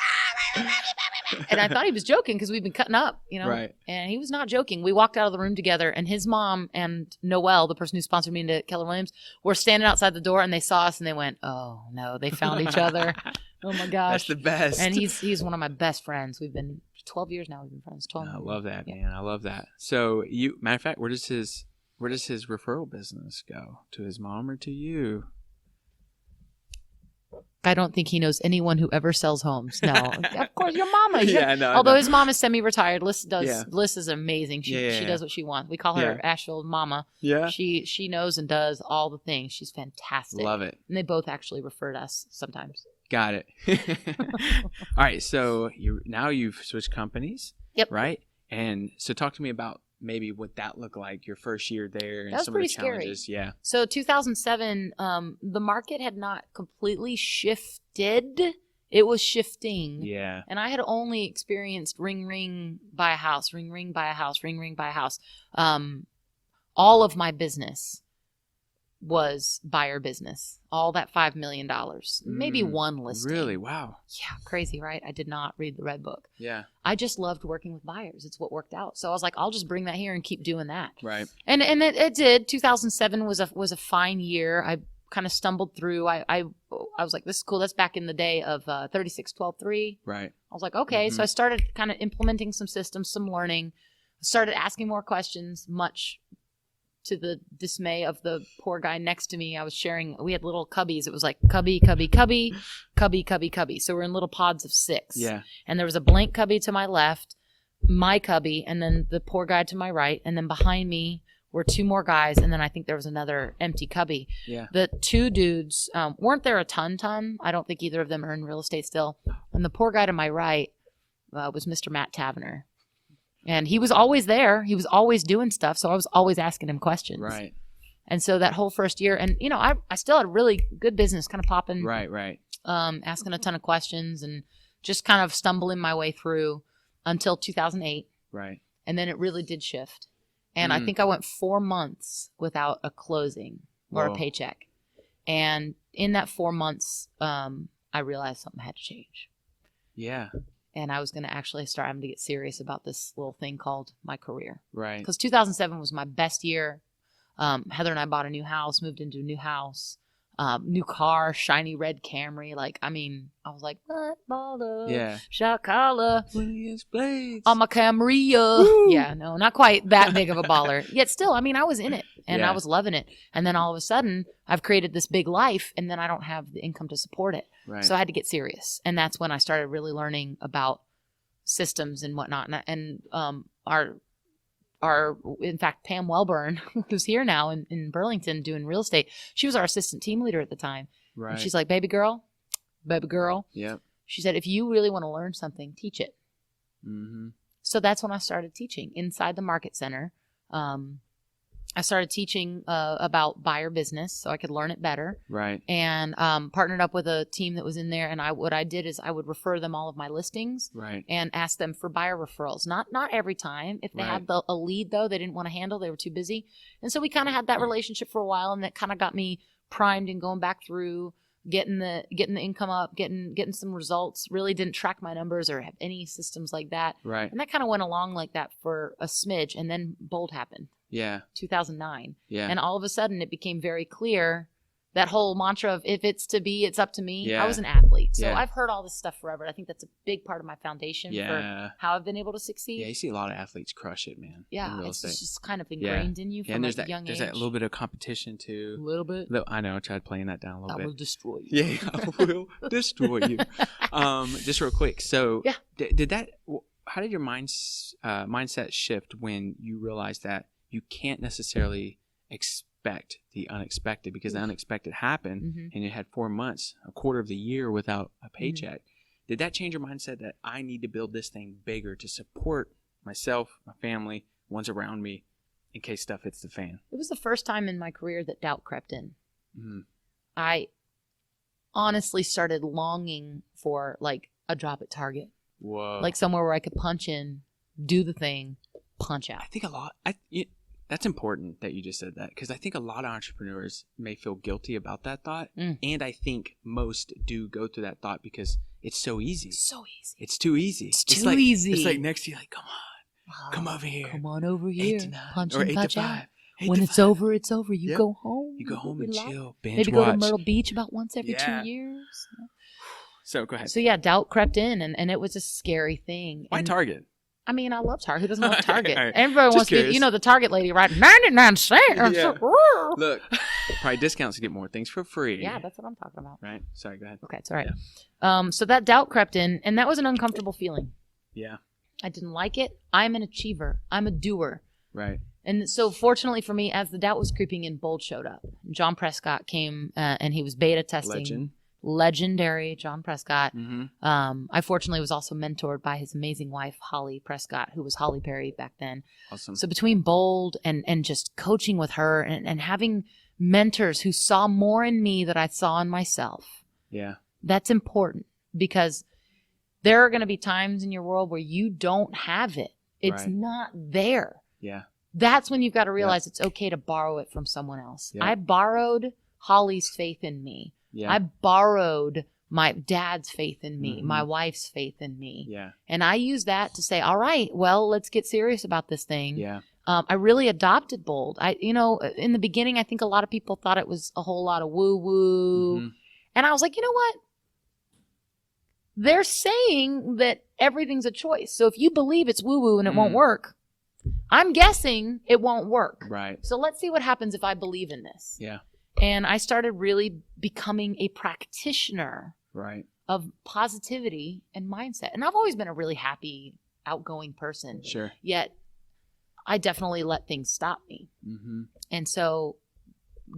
And I thought he was joking because we've been cutting up, Right. And he was not joking. We walked out of the room together, and his mom and Noelle, the person who sponsored me into Keller Williams, were standing outside the door, and they saw us, and they went, oh, no, they found each other. Oh, my gosh. That's the best. And he's one of my best friends. We've been 12 years now. We've been friends. 12 I love that, man. I love that. So, matter of fact, where does his referral business go? To his mom or to you? I don't think he knows anyone who ever sells homes. No, of course, your mama. Yeah, no. Although his mom is semi-retired, Liz is amazing. She does what she wants. We call her Asheville Mama. Yeah. She knows and does all the things. She's fantastic. Love it. And they both actually refer to us sometimes. Got it. All right, so you've switched companies. Yep. Right, and so talk to me about maybe what that looked like your first year there and that was some of the pretty challenges. Scary. Yeah. So 2007, the market had not completely shifted. It was shifting. Yeah. And I had only experienced ring, buy a house, ring, buy a house, ring, buy a house. All of my business was buyer business. All that $5 million. Maybe one listing. Really? Wow. Yeah, crazy, right? I did not read the Red Book. Yeah. I just loved working with buyers. It's what worked out. So I was like, I'll just bring that here and keep doing that. Right. And it did. 2007 was a fine year. I kind of stumbled through. I was like, this is cool. That's back in the day of 36-12-3. Right. I was like, okay. So I started kind of implementing some systems, some learning. Started asking more questions, much to the dismay of the poor guy next to me. I was sharing, we had little cubbies. It was like cubby, cubby, cubby, cubby, cubby, cubby. So we're in little pods of 6. Yeah. And there was a blank cubby to my left, my cubby, and then the poor guy to my right. And then behind me were 2 more guys. And then I think there was another empty cubby. Yeah. The 2 dudes weren't there a ton. I don't think either of them are in real estate still. And the poor guy to my right was Mr. Matt Tavener. And he was always there. He was always doing stuff. So I was always asking him questions. Right. And so that whole first year, and I still had really good business kind of popping. Right. Asking a ton of questions and just kind of stumbling my way through until 2008. Right. And then it really did shift. And I think I went 4 months without a closing or a paycheck. And in that 4 months, I realized something had to change. Yeah. And I was going to actually start having to get serious about this little thing called my career. Right. Because 2007 was my best year. Heather and I bought a new house, moved into a new house, new car, shiny red Camry. I was like, what baller? Yeah. Shot collar. Blades. On my Camry. Yeah, no, not quite that big of a baller. Yet still, I was in it and I was loving it. And then all of a sudden, I've created this big life and then I don't have the income to support it. Right. So I had to get serious. And that's when I started really learning about systems and whatnot. And our in fact, Pam Wellburn, who's here now in Burlington doing real estate, she was our assistant team leader at the time. Right. And she's like, baby girl. Yep. She said, if you really want to learn something, teach it. Mm-hmm. So that's when I started teaching inside the market center. I started teaching about buyer business so I could learn it better. Right. And partnered up with a team that was in there. And what I did is I would refer them all of my listings. Right. And ask them for buyer referrals. Not every time. If they had a lead, though, they didn't want to handle. They were too busy. And so we kind of had that relationship for a while. And that kind of got me primed and going back through getting the income up, getting some results. Really didn't track my numbers or have any systems like that. Right. And that kind of went along like that for a smidge. And then Bold happened. Yeah. 2009. Yeah. And all of a sudden it became very clear that whole mantra of if it's to be, it's up to me. Yeah. I was an athlete. So Yeah. I've heard all this stuff forever. I think that's a big part of my foundation for how I've been able to succeed. Yeah, you see a lot of athletes crush it, man. Yeah, it's just kind of ingrained in you from and a young age. There's that little bit of competition too. A little bit. I know. I tried playing that down a little bit. I will destroy you. Yeah, I will destroy you. Just real quick. So did that? How did your mindset shift when you realized that you can't necessarily expect the unexpected, because the unexpected happened and you had 4 months, a quarter of the year without a paycheck? Did that change your mindset that I need to build this thing bigger to support myself, my family, ones around me in case stuff hits the fan? It was the first time in my career that doubt crept in. I honestly started longing for like a drop at Target. Whoa. Like somewhere where I could punch in, do the thing, punch out. I think that's important that you just said that, because I think a lot of entrepreneurs may feel guilty about that thought. And I think most do go through that thought because it's so easy. So easy. It's too easy. It's too easy. It's like next to you, like, come on. Come over here. Come on over here. 8 to 9, punch or and 8 punch to 5. out. When it's over, it's over. You go home. You go home and chill. Binge Maybe watch. go to Myrtle Beach about once every 2 years. So go ahead. So yeah, doubt crept in, and it was a scary thing. Why Target? I mean, I love Target. Who doesn't love Target? Right. Everybody Just wants curious. to be, the Target lady, right? 99 cents. Yeah. Look, probably discounts to get more things for free. Yeah, that's what I'm talking about. Right. Sorry, go ahead. Okay, it's all right. Yeah. So that doubt crept in, and that was an uncomfortable feeling. Yeah. I didn't like it. I'm an achiever. I'm a doer. Right. And so fortunately for me, as the doubt was creeping in, Bold showed up. John Prescott came, and he was beta testing. legendary John Prescott. Mm-hmm. I fortunately was also mentored by his amazing wife, Holly Prescott, who was Holly Perry back then. Awesome. So between Bold and just coaching with her and having mentors who saw more in me than I saw in myself. Yeah. That's important because there are going to be times in your world where you don't have it. It's not there. Yeah. That's when you've got to realize it's okay to borrow it from someone else. Yeah. I borrowed Holly's faith in me. Yeah. I borrowed my dad's faith in me, Mm-hmm. my wife's faith in me. Yeah. And I used that to say, all right, well, let's get serious about this thing. Yeah. I really adopted Bold. In the beginning, I think a lot of people thought it was a whole lot of woo-woo. Mm-hmm. And I was like, you know what? They're saying that everything's a choice. So if you believe it's woo-woo and it won't work, I'm guessing it won't work. Right. So let's see what happens if I believe in this. Yeah. And I started really becoming a practitioner of positivity and mindset. And I've always been a really happy, outgoing person. Sure. Yet I definitely let things stop me. Mm-hmm. And so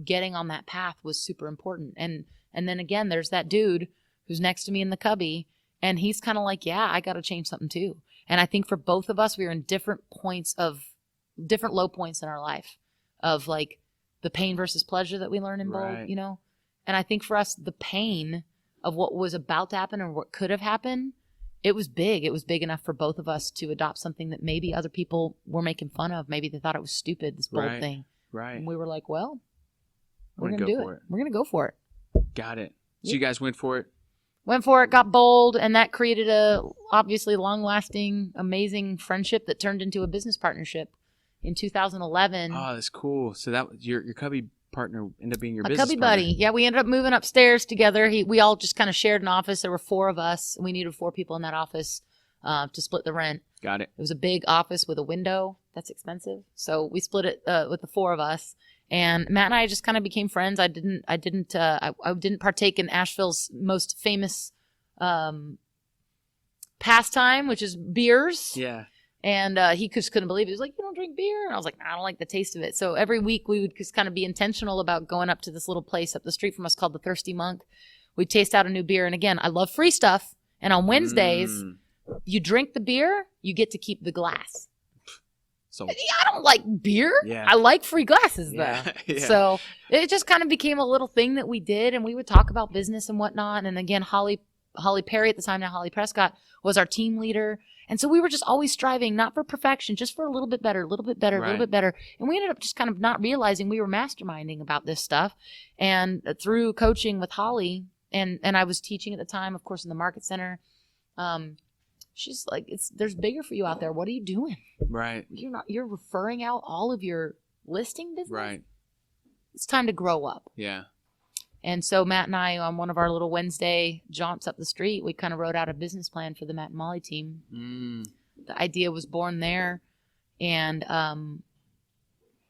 getting on that path was super important. And then again, there's that dude who's next to me in the cubby, and he's kind of like, yeah, I got to change something too. And I think for both of us, we were in different low points in our life of like the pain versus pleasure that we learn in Bold, you know? And I think for us, the pain of what was about to happen or what could have happened, it was big. It was big enough for both of us to adopt something that maybe other people were making fun of. Maybe they thought it was stupid, this Bold thing. Right. And we were like, well, we're going to to do it. We're going to go for it. Got it. So you guys went for it? Went for it, got Bold, and that created a obviously long-lasting, amazing friendship that turned into a business partnership in 2011. Oh, that's cool. So that was your cubby partner ended up being your business cubby partner. buddy. Yeah, we ended up moving upstairs together. We all just kind of shared an office. There were 4 of us, and we needed 4 people in that office to split the rent. Got it. It was a big office with a window. That's expensive. So we split it with the 4 of us. And Matt and I just kind of became friends. I didn't partake in Asheville's most famous pastime, which is beers. Yeah. And he just couldn't believe it. He was like, you don't drink beer? And I was like, I don't like the taste of it. So every week we would just kind of be intentional about going up to this little place up the street from us called the Thirsty Monk. We'd taste out a new beer. And again, I love free stuff. And on Wednesdays, you drink the beer, you get to keep the glass. So I don't like beer. Yeah. I like free glasses though. Yeah. So it just kind of became a little thing that we did, and we would talk about business and whatnot. And again, Holly Perry at the time, now Holly Prescott, was our team leader. And so we were just always striving, not for perfection, just for a little bit better, a little bit better, a little bit better. And we ended up just kind of not realizing we were masterminding about this stuff. And through coaching with Holly, and I was teaching at the time, of course, in the market center, she's like, there's bigger for you out there. What are you doing? Right. You're referring out all of your listing business. Right. It's time to grow up. Yeah. And so Matt and I, on one of our little Wednesday jaunts up the street, we kind of wrote out a business plan for the Matt and Molly team. The idea was born there. And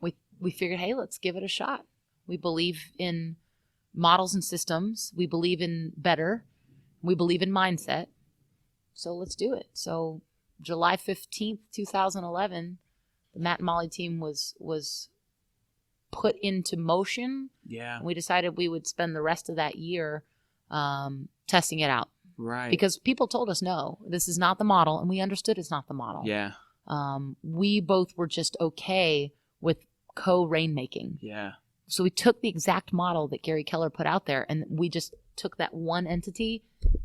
we figured, hey, let's give it a shot. We believe in models and systems. We believe in better. We believe in mindset. So let's do it. So July 15th, 2011, the Matt and Molly team was put into motion. Yeah. We decided we would spend the rest of that year testing it out. Right. Because people told us, no, this is not the model. And we understood it's not the model. Yeah. We both were just okay with co-rainmaking. Yeah. So we took the exact model that Gary Keller put out there, and we just took that one entity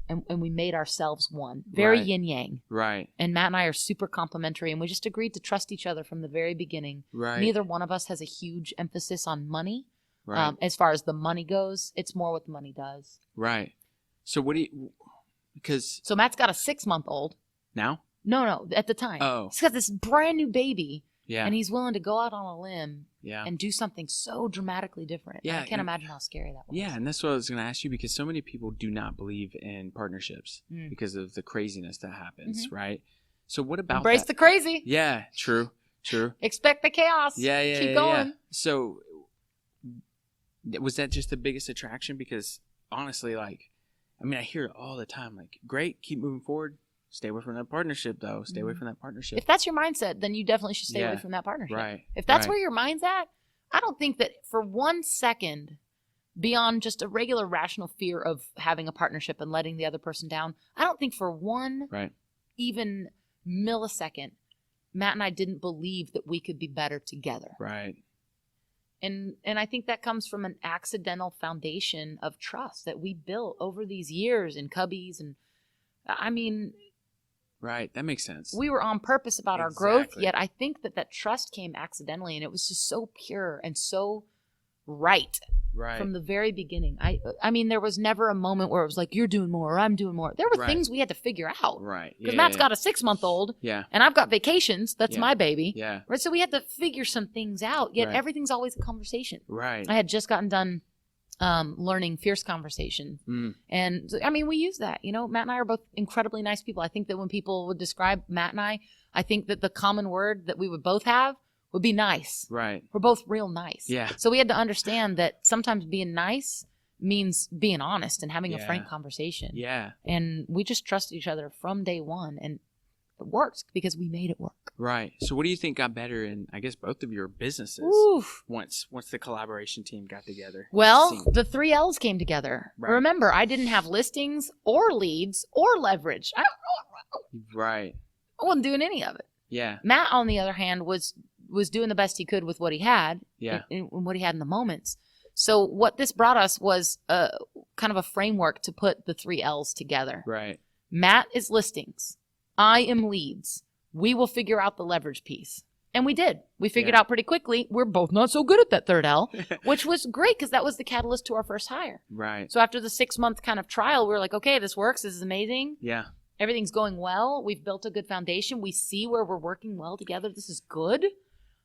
and we made ourselves one. Very yin yang. Right. And Matt and I are super complementary, and we just agreed to trust each other from the very beginning. Right. Neither one of us has a huge emphasis on money. Right. As far as the money goes, it's more what the money does. Right. So what do you, because. So Matt's got a 6-month-old. Now? No, at the time. Oh. He's got this brand new baby. Yeah. And he's willing to go out on a limb. Yeah. And do something so dramatically different. Yeah. I can't imagine how scary that was. Yeah, and that's what I was going to ask you, because so many people do not believe in partnerships because of the craziness that happens, right? So what about Embrace the crazy. Yeah, true. Expect the chaos. Yeah. Keep going. Yeah. So was that just the biggest attraction? Because honestly, I hear it all the time, great, keep moving forward. Stay away from that partnership, though. Stay away from that partnership. If that's your mindset, then you definitely should stay away from that partnership. Right. If that's where your mind's at, I don't think that for 1 second beyond just a regular rational fear of having a partnership and letting the other person down, I don't think for one even millisecond, Matt and I didn't believe that we could be better together. Right. And I think that comes from an accidental foundation of trust that we built over these years in Cubbies. And I mean, right. That makes sense. We were on purpose about our growth, yet I think that trust came accidentally, and it was just so pure and so right from the very beginning. I mean, there was never a moment where it was like, you're doing more or I'm doing more. There were things we had to figure out. Right. Because Matt's got a 6-month-old. Yeah. And I've got vacations. That's my baby. Yeah. Right. So we had to figure some things out, yet everything's always a conversation. Right. I had just gotten done learning fierce conversation. And I mean, we use that, you know. Matt and I are both incredibly nice people. I think that when people would describe Matt and I think that the common word that we would both have would be nice. Right. We're both real nice. Yeah. So we had to understand that sometimes being nice means being honest and having a frank conversation. Yeah. And we just trusted each other from day one, and it worked because we made it work. Right. So what do you think got better in, I guess, both of your businesses once the collaboration team got together? Well, the 3 L's came together. Right. Remember, I didn't have listings or leads or leverage. I wasn't doing any of it. Yeah. Matt, on the other hand, was doing the best he could with what he had. Yeah. And what he had in the moments. So what this brought us was kind of a framework to put the 3 L's together. Right. Matt is listings. I am leads. We will figure out the leverage piece. And we did. We figured out pretty quickly. We're both not so good at that 3rd L, which was great because that was the catalyst to our first hire. Right. So after the 6-month kind of trial, we were like, okay, this works. This is amazing. Yeah. Everything's going well. We've built a good foundation. We see where we're working well together. This is good.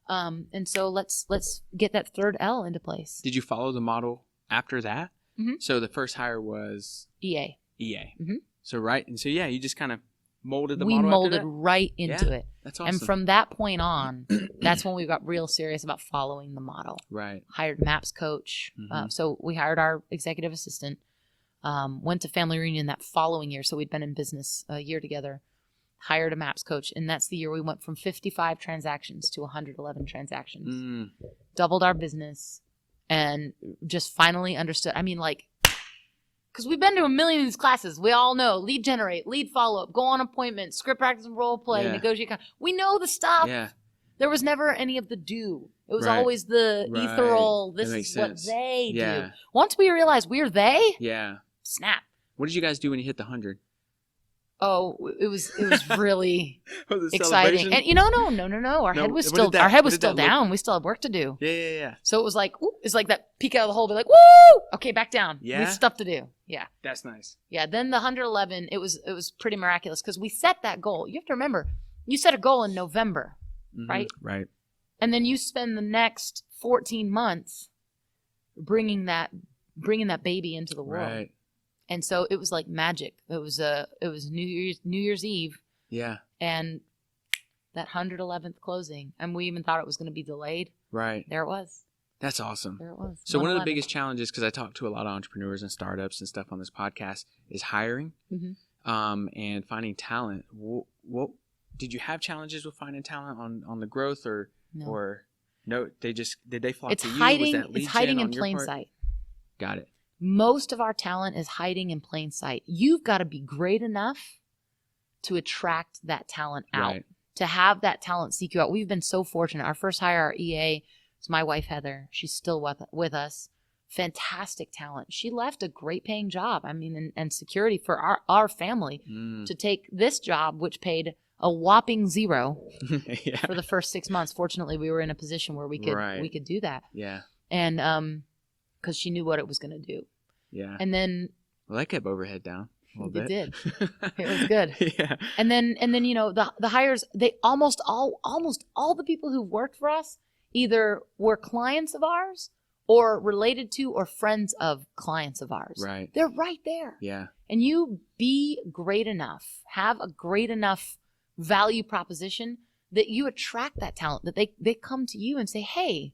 And so let's get that 3rd L into place. Did you follow the model after that? Mm-hmm. So the first hire was EA. Mm-hmm. So you just kind of molded the model. We molded after that? right into it. That's awesome. And from that point on, that's when we got real serious about following the model. Right. Hired MAPS coach. So we hired our executive assistant. Went to family reunion that following year. So we'd been in business a year together. Hired a MAPS coach, and that's the year we went from 55 transactions to 111 transactions. Doubled our business, and just finally understood. I mean, like, because we've been to a million of these classes. We all know lead generate, lead follow-up, go on appointments, script practice and role play, negotiate. We know the stuff. Yeah. There was never any of the do. It was always the ethereal, this is sense. What they do. Once we realized we're they, snap. What did you guys do when you hit the 100? Oh, it was really was it exciting. And no. Our head was still down. We still had work to do. Yeah. So it was like, it's like that peek out of the hole, be like, woo! Okay, back down. Yeah. We have stuff to do. Yeah. That's nice. Yeah. Then the 111, it was pretty miraculous because we set that goal. You have to remember, you set a goal in November, right? Right. And then you spend the next 14 months bringing that baby into the world. Right. And so it was like magic. It was New Year's Eve. Yeah. And that 111th closing, and we even thought it was going to be delayed. Right. There it was. That's awesome. There it was. So one of the biggest challenges, because I talk to a lot of entrepreneurs and startups and stuff on this podcast, is hiring and finding talent. What did you have challenges with finding talent on the growth or no? Did they flock to you? It's hiding in plain sight. Got it. Most of our talent is hiding in plain sight. You've got to be great enough to attract that talent out, to have that talent seek you out. We've been so fortunate. Our first hire, our EA, is my wife, Heather. She's still with us. Fantastic talent. She left a great paying job, and security for our family to take this job, which paid a whopping $0 for the first 6 months. Fortunately, we were in a position where we could do that. Yeah. And because she knew what it was going to do. Yeah. And then that kept overhead down a little bit. It did. It was good. Yeah. And then the hires, they almost all the people who worked for us either were clients of ours or related to or friends of clients of ours. Right. They're right there. Yeah. And you be great enough, have a great enough value proposition that you attract that talent, that they come to you and say, hey,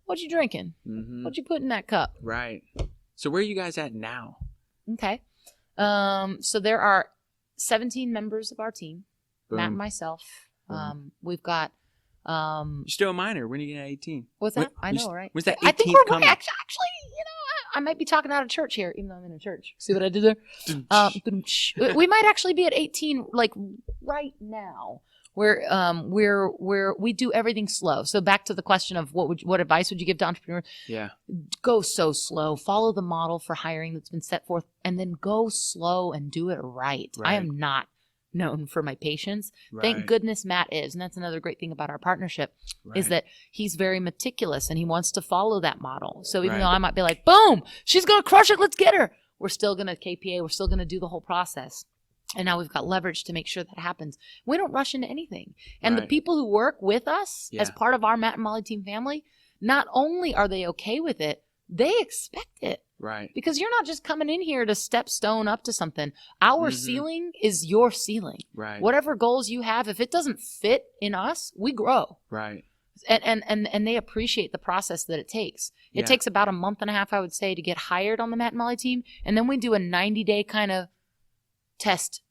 what you drinking? What you put in that cup? Right. So where are you guys at now? Okay. So there are 17 members of our team, Boom. Matt and myself. We've got... You're still a minor. When are you going to 18? What's that? I know, right? When's that 18th I think we're coming? actually, I might be talking out of church here, even though I'm in a church. See what I did there? We might actually be at 18, like right now, where we do everything slow. So back to the question of what advice would you give to entrepreneurs? Yeah. Go so slow. Follow the model for hiring that's been set forth, and then go slow and do it right. I am not known for my patience. Thank goodness Matt is. And that's another great thing about our partnership is that he's very meticulous and he wants to follow that model. So even though I might be like, boom, she's going to crush it. Let's get her. We're still going to KPA. We're still going to do the whole process. And now we've got leverage to make sure that happens. We don't rush into anything. And the people who work with us as part of our Matt and Molly team family, not only are they okay with it, they expect it. Right. Because you're not just coming in here to step stone up to something. Our ceiling is your ceiling. Right. Whatever goals you have, if it doesn't fit in us, we grow. Right. And they appreciate the process that it takes. It takes about a month and a half, I would say, to get hired on the Matt and Molly team. And then we do a 90-day kind of test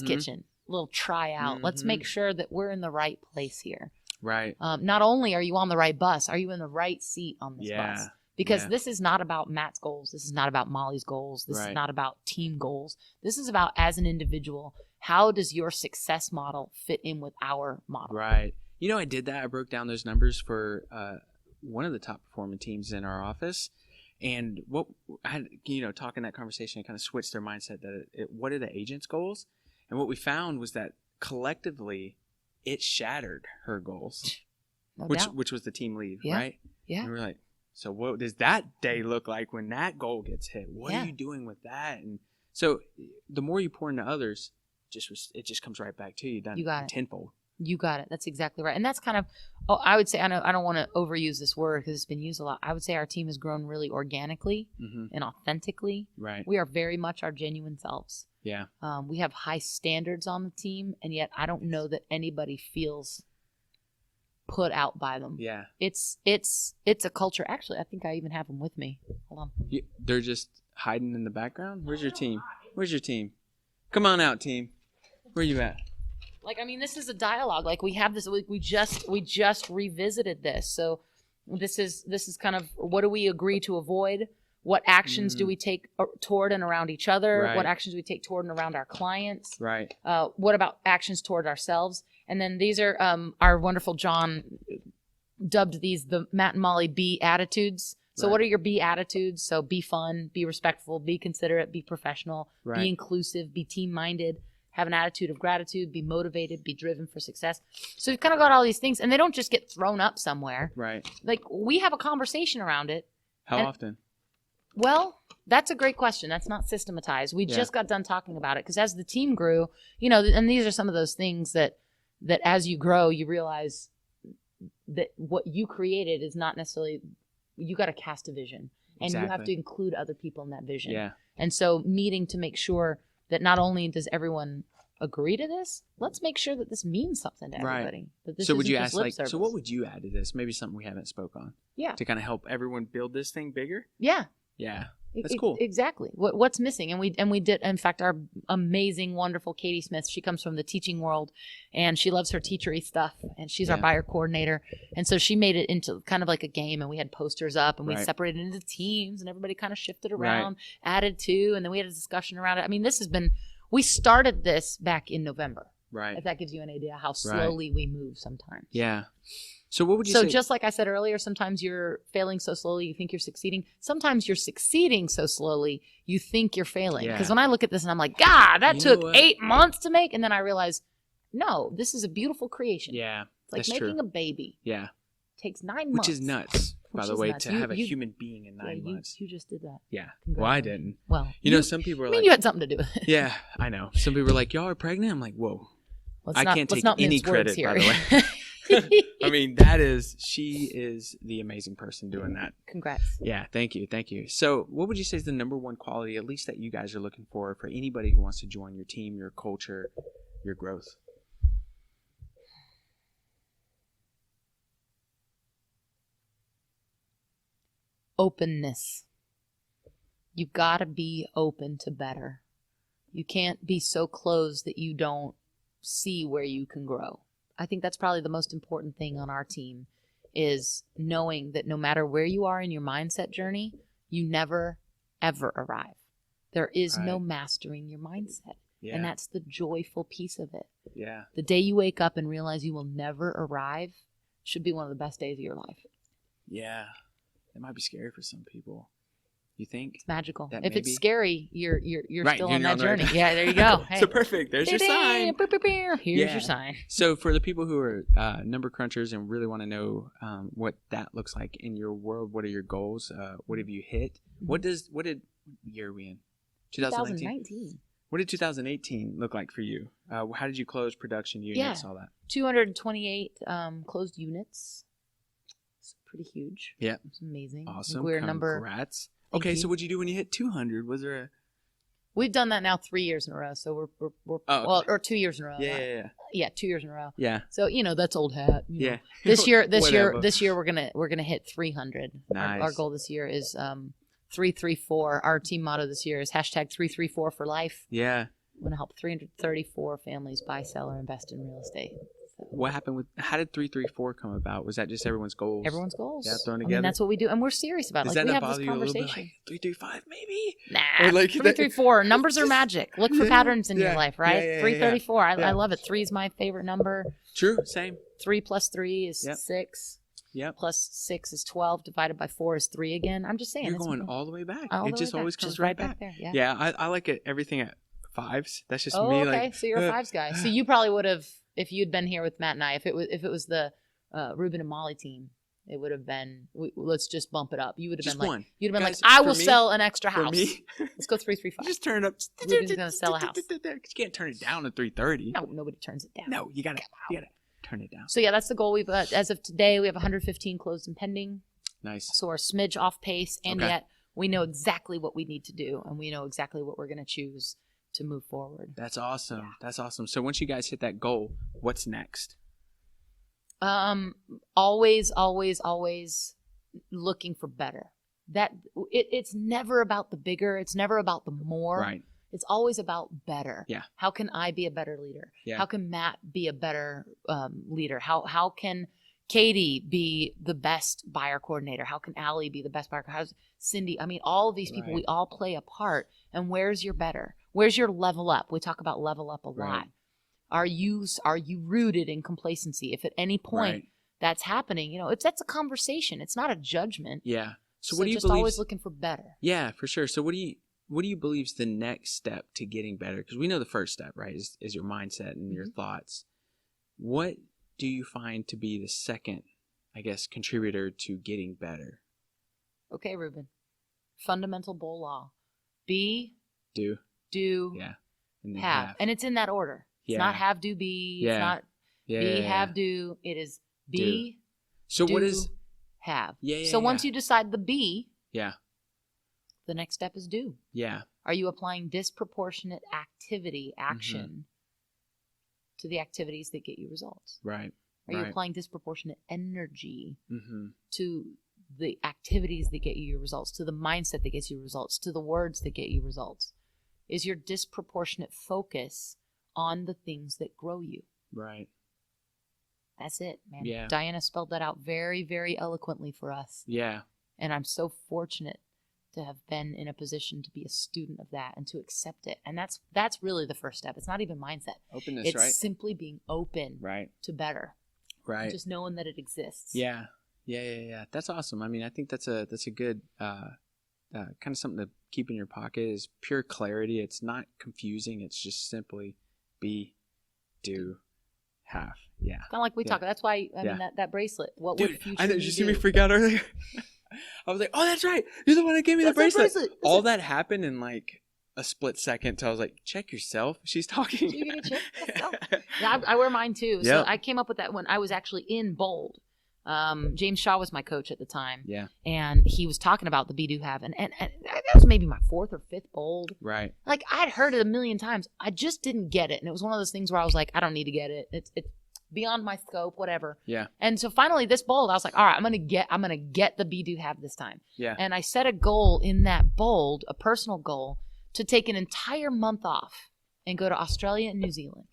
kitchen, little tryout. Let's make sure that we're in the right place here. Right. Not only are you on the right bus, are you in the right seat on this bus? Because this is not about Matt's goals. This is not about Molly's goals. This is not about team goals. This is about, as an individual, how does your success model fit in with our model? Right. You know, I did that. I broke down those numbers for one of the top performing teams in our office. And what I had, talking that conversation, I kind of switched their mindset that what are the agent's goals? And what we found was that collectively it shattered her goals, which was the team lead, right? Yeah. And we were like, so what does that day look like when that goal gets hit? What are you doing with that? And so the more you pour into others, it just comes right back to you. You got it. Tenfold. You got it. That's exactly right. And that's kind of, I would say, I don't want to overuse this word because it's been used a lot. I would say our team has grown really organically and authentically. Right. We are very much our genuine selves. Yeah. We have high standards on the team, and yet I don't know that anybody feels put out by them. Yeah. It's a culture. Actually, I think I even have them with me. Hold on. They're just hiding in the background? Where's your team? Where's your team? Come on out, team. Where you at? Like, I mean, this is a dialogue. Like, we have this. We just revisited this. So this is kind of, what do we agree to avoid? What actions do we take toward and around each other? Right. What actions do we take toward and around our clients? Right. What about actions toward ourselves? And then these are our wonderful John dubbed these the Matt and Molly B attitudes. So what are your B attitudes? So be fun, be respectful, be considerate, be professional, be inclusive, be team-minded, have an attitude of gratitude, be motivated, be driven for success. So you've kind of got all these things, and they don't just get thrown up somewhere. Right. Like, we have a conversation around it. How often? Well, that's a great question. That's not systematized. We just got done talking about it because as the team grew, and these are some of those things that as you grow, you realize that what you created is not necessarily, you got to cast a vision and you have to include other people in that vision. Yeah. And so meeting to make sure that not only does everyone agree to this, let's make sure that this means something to everybody. That this so would you ask service. So what would you add to this? Maybe something we haven't spoke on. Yeah. To kind of help everyone build this thing bigger? Yeah. Yeah. That's cool. Exactly. What's missing? And we did, in fact, our amazing, wonderful Katie Smith, she comes from the teaching world and she loves her teachery stuff and she's our buyer coordinator. And so she made it into kind of like a game and we had posters up and we separated into teams and everybody kind of shifted around, added to, and then we had a discussion around it. I mean, we started this back in November. Right. If that gives you an idea how slowly we move sometimes. Yeah. So what would you say? So just like I said earlier, sometimes you're failing so slowly you think you're succeeding. Sometimes you're succeeding so slowly you think you're failing. Because when I look at this and I'm like, God, that took 8 months to make. And then I realize, no, this is a beautiful creation. Yeah, it's like making a baby. Yeah. It takes 9 months. Which is nuts, by the way, to have a human being in 9 months. You just did that. Yeah. Well, I didn't. Well, some people are like. You had something to do with it. Yeah, I know. Some people are like, y'all are pregnant? I'm like, whoa. I can't take any credit, by the way. I mean, she is the amazing person doing that. Congrats. Yeah, thank you. So what would you say is the number one quality, at least that you guys are looking for anybody who wants to join your team, your culture, your growth? Openness. You've got to be open to better. You can't be so closed that you don't see where you can grow. I think that's probably the most important thing on our team is knowing that no matter where you are in your mindset journey, you never ever arrive. There is no mastering your mindset. Yeah. And that's the joyful piece of it. Yeah. The day you wake up and realize you will never arrive should be one of the best days of your life. Yeah. It might be scary for some people. You think? It's magical. If it's scary, you're still on that journey. Right. Yeah, there you go. Hey. So perfect. There's your sign. Here's your sign. So for the people who are number crunchers and really want to know what that looks like in your world, what are your goals? What have you hit? What did year are we in? 2019. What did 2018 look like for you? How did you close production units, all that? 228 closed units. It's pretty huge. Yeah. It's amazing. Awesome. Congrats. Okay, so what'd you do when you hit 200? Was there a... We've done that now 3 years in a row, so we're well, or 2 years in a row. Yeah, 2 years in a row. Yeah. So that's old hat. Yeah. This year we're gonna hit 300. Nice. Our goal this year is 334. Our team motto this year is #334 for life. Yeah. I'm gonna help 334 families buy, sell, or invest in real estate. What happened how did 334 come about? Was that just everyone's goals? Everyone's goals. Yeah, thrown together. That's what we do, and we're serious about it. Does like, that we not have bother this you a little conversation. bit? 335 maybe? Nah. Or like 334. Numbers are magic. Look for patterns in your life, right? Yeah, 334. I love it. 3 is my favorite number. True. Same. 3 plus 3 is 6. Yep. Plus 6 is 12. Divided by 4 is 3 again. I'm just saying. You're going all the way back. It just always comes just right back there. Yeah. Yeah. I like it. Everything at 5s. That's just me. Okay. Like, So you're a 5s guy. So you probably would have, if you'd been here with Matt and I, if it was the Ruben and Molly team, it would have been, let's just bump it up. You would have just been one. You'd have been I will sell an extra house. For me, let's go 335. Just turn it up. Ruben's going to sell a house. You can't turn it down to 330. No, nobody turns it down. No, you gotta turn it down. So yeah, that's the goal. We've as of today, we have 115 closed and pending. Nice. So we're a smidge off pace, and yet we know exactly what we need to do, and we know exactly what we're going to choose to move forward. That's awesome. Yeah. That's awesome. So once you guys hit that goal, what's next? Always looking for better. It's never about the bigger. It's never about the more. Right. It's always about better. Yeah. How can I be a better leader? Yeah. How can Matt be a better leader? How can Katie be the best buyer coordinator? How can Allie be the best buyer? How's Cindy? I mean, all of these people, we all play a part. And where's your better? Where's your level up? We talk about level up a lot. Are you rooted in complacency? If at any point that's happening, that's a conversation. It's not a judgment. Yeah. So what do you believe? Always looking for better. Yeah, for sure. So what do you believe is the next step to getting better? Because we know the first step, right, is your mindset and your thoughts. What do you find to be the second, I guess, contributor to getting better? Okay, Ruben. Fundamental bull law. Be, do, and have. And it's in that order. It's not have, do, be. It's not be, have, do. It is be, do. So do, what is have. So once you decide the be, the next step is do. Yeah. Are you applying disproportionate action to the activities that get you results? Right. Are you applying disproportionate energy to the activities that get you your results, to the mindset that gets you results, to the words that get you results? Is your disproportionate focus on the things that grow you? Right. That's it, man. Yeah. Diana spelled that out very, very eloquently for us. Yeah. And I'm so fortunate to have been in a position to be a student of that and to accept it. And that's really the first step. It's not even mindset. Openness, it's simply being open to better. Right. Just knowing that it exists. Yeah. That's awesome. I mean, I think that's a good kind of something to keep in your pocket is pure clarity. It's not confusing. It's just simply be, do, have. Yeah. Kind of like we talk. That's why, I mean, that bracelet. What would future I know. Did you see me freak out earlier? I was like, oh, that's right. You're the one that gave me the bracelet. All that happened in like a split second. So I was like, check yourself. She's talking. You get a check? Yeah, I wear mine too. So I came up with that when I was actually in Bold. James Shaw was my coach at the time. Yeah. And he was talking about the be, do, have. And that was maybe my 4th or 5th Bold. Right. Like I'd heard it a million times. I just didn't get it. And it was one of those things where I was like, I don't need to get it. It's beyond my scope, whatever. Yeah. And so finally this Bold, I was like, all right, I'm going to get the be, do, have this time. Yeah. And I set a goal in that Bold, a personal goal, to take an entire month off and go to Australia and New Zealand.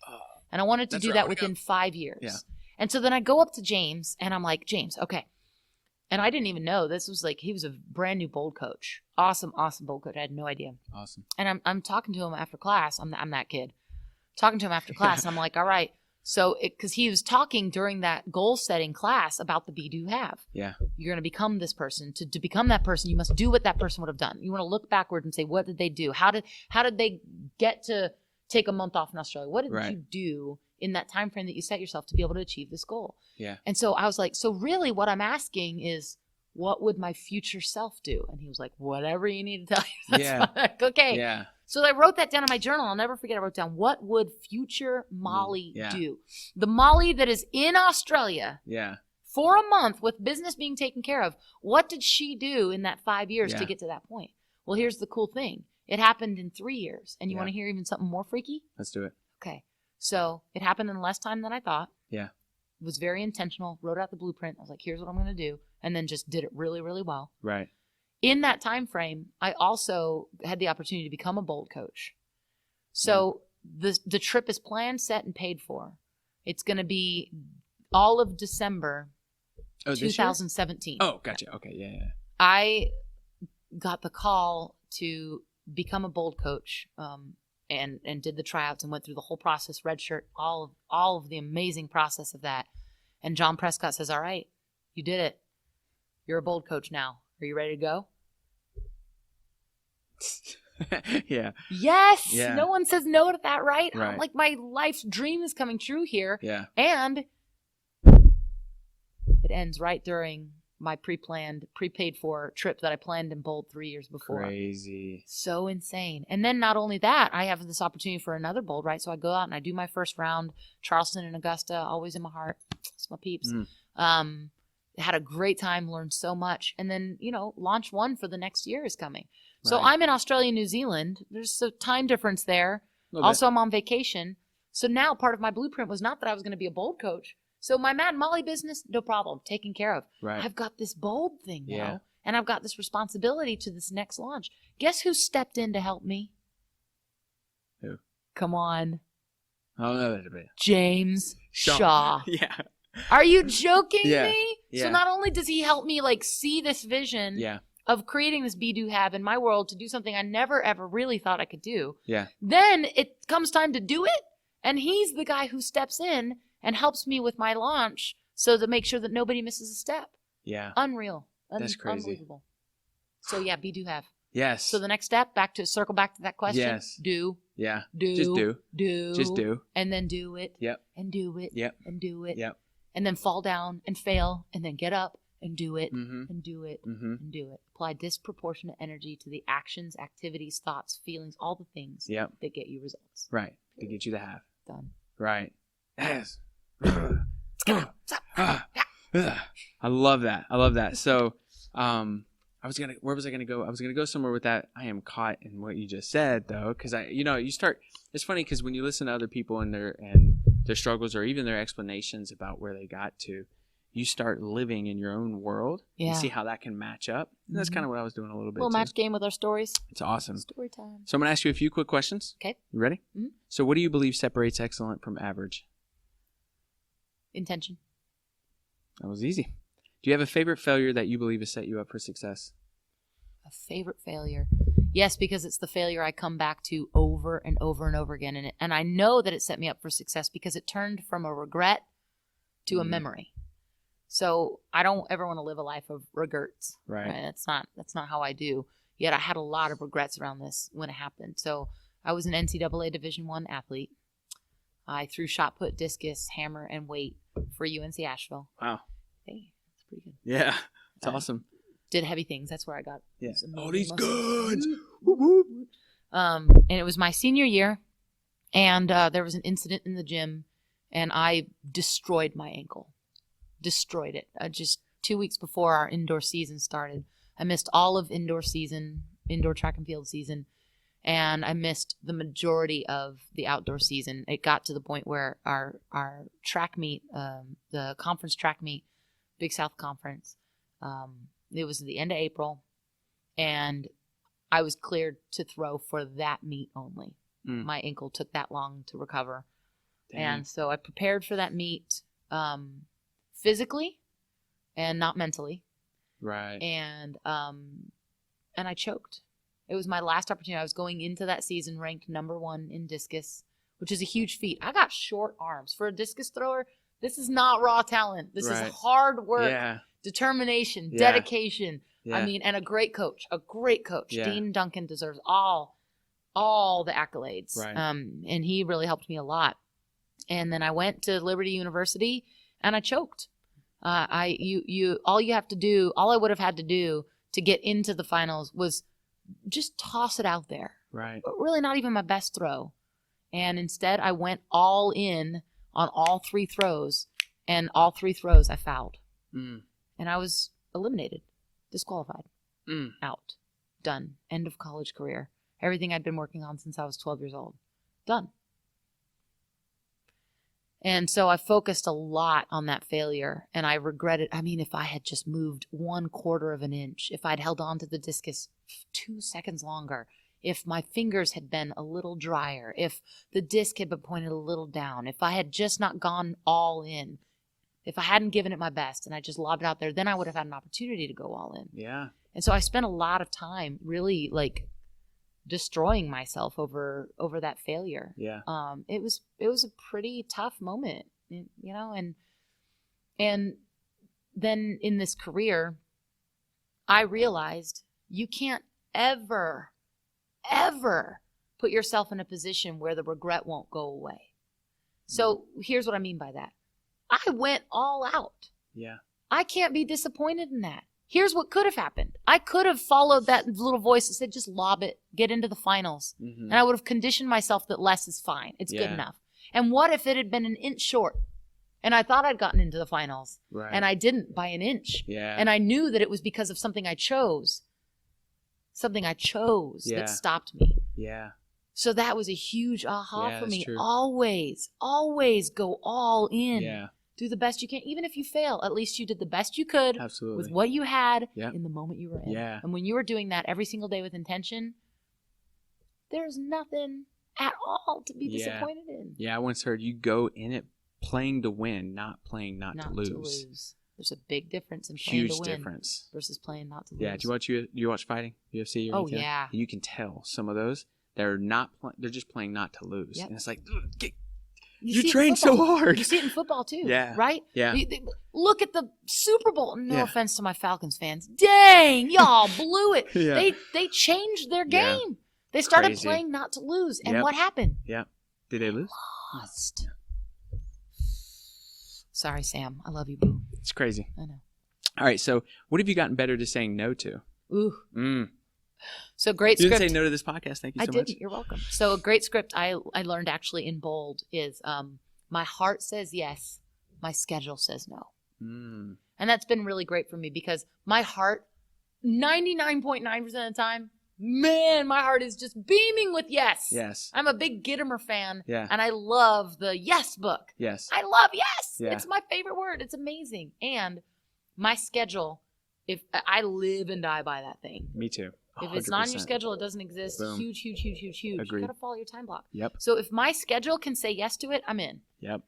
And I wanted to do that within 5 years. Yeah. And so then I go up to James and I'm like, James, okay, And I didn't even know. This was like, he was a brand new bold coach. Awesome bold coach. I had no idea. Awesome. And I'm talking to him after class. I'm that kid. Talking to him after class. And I'm like, all right. So, because he was talking during that goal setting class about the be, do, have. Yeah. You're going to become this person. To become that person, you must do what that person would have done. You want to look backward and say, what did they do? How did they get to take a month off in Australia? What did you do in that time frame that you set yourself to be able to achieve this goal? Yeah. And so I was like, so really what I'm asking is, what would my future self do? And he was like, whatever you need to tell you. That's fine. Okay. Yeah. So I wrote that down in my journal. I'll never forget. I wrote down, what would future Molly do? The Molly that is in Australia for a month with business being taken care of. What did she do in that 5 years to get to that point? Well, here's the cool thing. It happened in 3 years. And you want to hear even something more freaky? Let's do it. Okay. So it happened in less time than I thought. Yeah. It was very intentional. Wrote out the blueprint. I was like, here's what I'm going to do. And then just did it really, really well. Right. In that time frame, I also had the opportunity to become a bold coach. So the trip is planned, set, and paid for. It's going to be all of December 2017. Oh, gotcha. Okay, yeah. I got the call to become a bold coach, and did the tryouts and went through the whole process, redshirt, all of the amazing process of that. And John Prescott says, all right, you did it. You're a bold coach now. Are you ready to go? Yeah. Yes. Yeah. No one says no to that, right? Right. I'm like, my life's dream is coming true here. Yeah. And it ends right during my prepaid for trip that I planned in bold 3 years before. Crazy. So insane. And then not only that, I have this opportunity for another bold, right? So I go out and I do my first round, Charleston and Augusta, always in my heart. It's my peeps. Had a great time, learned so much. And then, launch one for the next year is coming. So I'm in Australia, New Zealand. There's a time difference there. Also, I'm on vacation. So now part of my blueprint was not that I was going to be a bold coach. So my Matt and Molly business, no problem, taken care of. Right. I've got this bold thing now, and I've got this responsibility to this next launch. Guess who stepped in to help me? Who? Come on. Oh, no, that'd be James Shaw. Yeah. Are you joking me? Yeah. So not only does he help me see this vision of creating this be, do, have in my world to do something I never, ever really thought I could do. Yeah. Then it comes time to do it. And he's the guy who steps in and helps me with my launch so to make sure that nobody misses a step. Yeah. Unreal. That's crazy. Unbelievable. So be, do, have. Yes. So the next step, circle back to that question. Yes. Do. Yeah. Do. Just do. Do. Just do. And then do it. Yep. And do it. Yep. And do it. Yep. And then fall down and fail and then get up and do it and do it Mm-hmm. and do it. Apply disproportionate energy to the actions, activities, thoughts, feelings, all the things that get you results. Right. To get you to have. Done. Right. Yes. I love that. So, where was I gonna go? I was gonna go somewhere with that. I am caught in what you just said though, because you start. It's funny because when you listen to other people and their struggles or even their explanations about where they got to, you start living in your own world and see how that can match up. And that's kind of what I was doing a little bit. Little match game with our stories. It's awesome. Story time. So I'm gonna ask you a few quick questions. Okay. You ready? Mm-hmm. So what do you believe separates excellent from average? Intention. That was easy. Do you have a favorite failure that you believe has set you up for success? A favorite failure? Yes, because it's the failure I come back to over and over and over again. And I know that it set me up for success because it turned from a regret to a memory. So I don't ever want to live a life of regrets. Right. That's not how I do. Yet I had a lot of regrets around this when it happened. So I was an NCAA Division I athlete. I threw shot put, discus, hammer, and weight for UNC Asheville. Wow. Hey, that's pretty good. Yeah, it's awesome. Did heavy things. That's where I got all these goods. And it was my senior year, and there was an incident in the gym, and I destroyed my ankle. Destroyed it. Just 2 weeks before our indoor season started. I missed all of indoor track and field season, and I missed the majority of the outdoor season. It got to the point where our track meet, the conference track meet, Big South Conference, it was the end of April, and I was cleared to throw for that meet only. My ankle took that long to recover. Dang. And so I prepared for that meet physically and not mentally. Right. And I choked. It was my last opportunity. I was going into that season ranked number 1 in discus, which is a huge feat. I got short arms. For a discus thrower, this is not raw talent. This is hard work, determination, dedication. Yeah. I mean, and a great coach. Yeah. Dean Duncan deserves all the accolades. Right. And he really helped me a lot. And then I went to Liberty University and I choked. All I would have had to do to get into the finals was just toss it out there. Right. But really not even my best throw. And instead I went all in on all 3 throws, and all 3 throws I fouled. And I was eliminated, disqualified, out, done, end of college career. Everything I'd been working on since I was 12 years old, done. And so I focused a lot on that failure, and I regretted. I mean, if I had just moved 1/4 of an inch, if I'd held on to the discus 2 seconds longer, if my fingers had been a little drier, if the disc had been pointed a little down, if I had just not gone all in, if I hadn't given it my best and I just lobbed it out there, then I would have had an opportunity to go all in. Yeah. And so I spent a lot of time really like destroying myself over that failure. Yeah. It was a pretty tough moment, you know, and then in this career, I realized you can't ever put yourself in a position where the regret won't go away. So here's what I mean by that. I went all out. Yeah. I can't be disappointed in that. Here's what could have happened. I could have followed that little voice that said, just lob it, get into the finals. Mm-hmm. And I would have conditioned myself that less is fine. It's good enough. And what if it had been an inch short? And I thought I'd gotten into the finals. Right. And I didn't by an inch. Yeah. And I knew that it was because of something I chose. That stopped me. Yeah. So that was a huge aha for me. True. Always go all in. Yeah. Do the best you can. Even if you fail, at least you did the best you could. Absolutely. With what you had in the moment you were in. Yeah. And when you were doing that every single day with intention, there's nothing at all to be disappointed in. Yeah, I once heard you go in it playing to win, not playing not to lose. There's a big difference in playing to win. Huge difference. Versus playing not to lose. Yeah, do you watch fighting? UFC or anything? Yeah. You can tell some of those, they're just playing not to lose. Yep. And it's like, you train so hard. You see it in football too, yeah. Right? Yeah. Look at the Super Bowl. No offense to my Falcons fans. Dang, y'all blew it. Yeah. They changed their game. Yeah. They started playing not to lose. And what happened? Yeah. Did they lose? Lost. Sorry, Sam. I love you, boo. It's crazy. I know. All right. So what have you gotten better to saying no to? Ooh. So great you script. You didn't say no to this podcast. Thank you so much. I didn't. You're welcome. So a great script I learned actually in bold is my heart says yes, my schedule says no. And that's been really great for me because my heart, 99.9% of the time, man, my heart is just beaming with yes. Yes. I'm a big Gittimer fan. Yeah. And I love the yes book. Yes. I love yes. Yeah. It's my favorite word. It's amazing. And my schedule, if I live and die by that thing. Me too. 100%. If it's not on your schedule, it doesn't exist. Boom. Huge. Agreed. You got to follow your time block. Yep. So if my schedule can say yes to it, I'm in. Yep.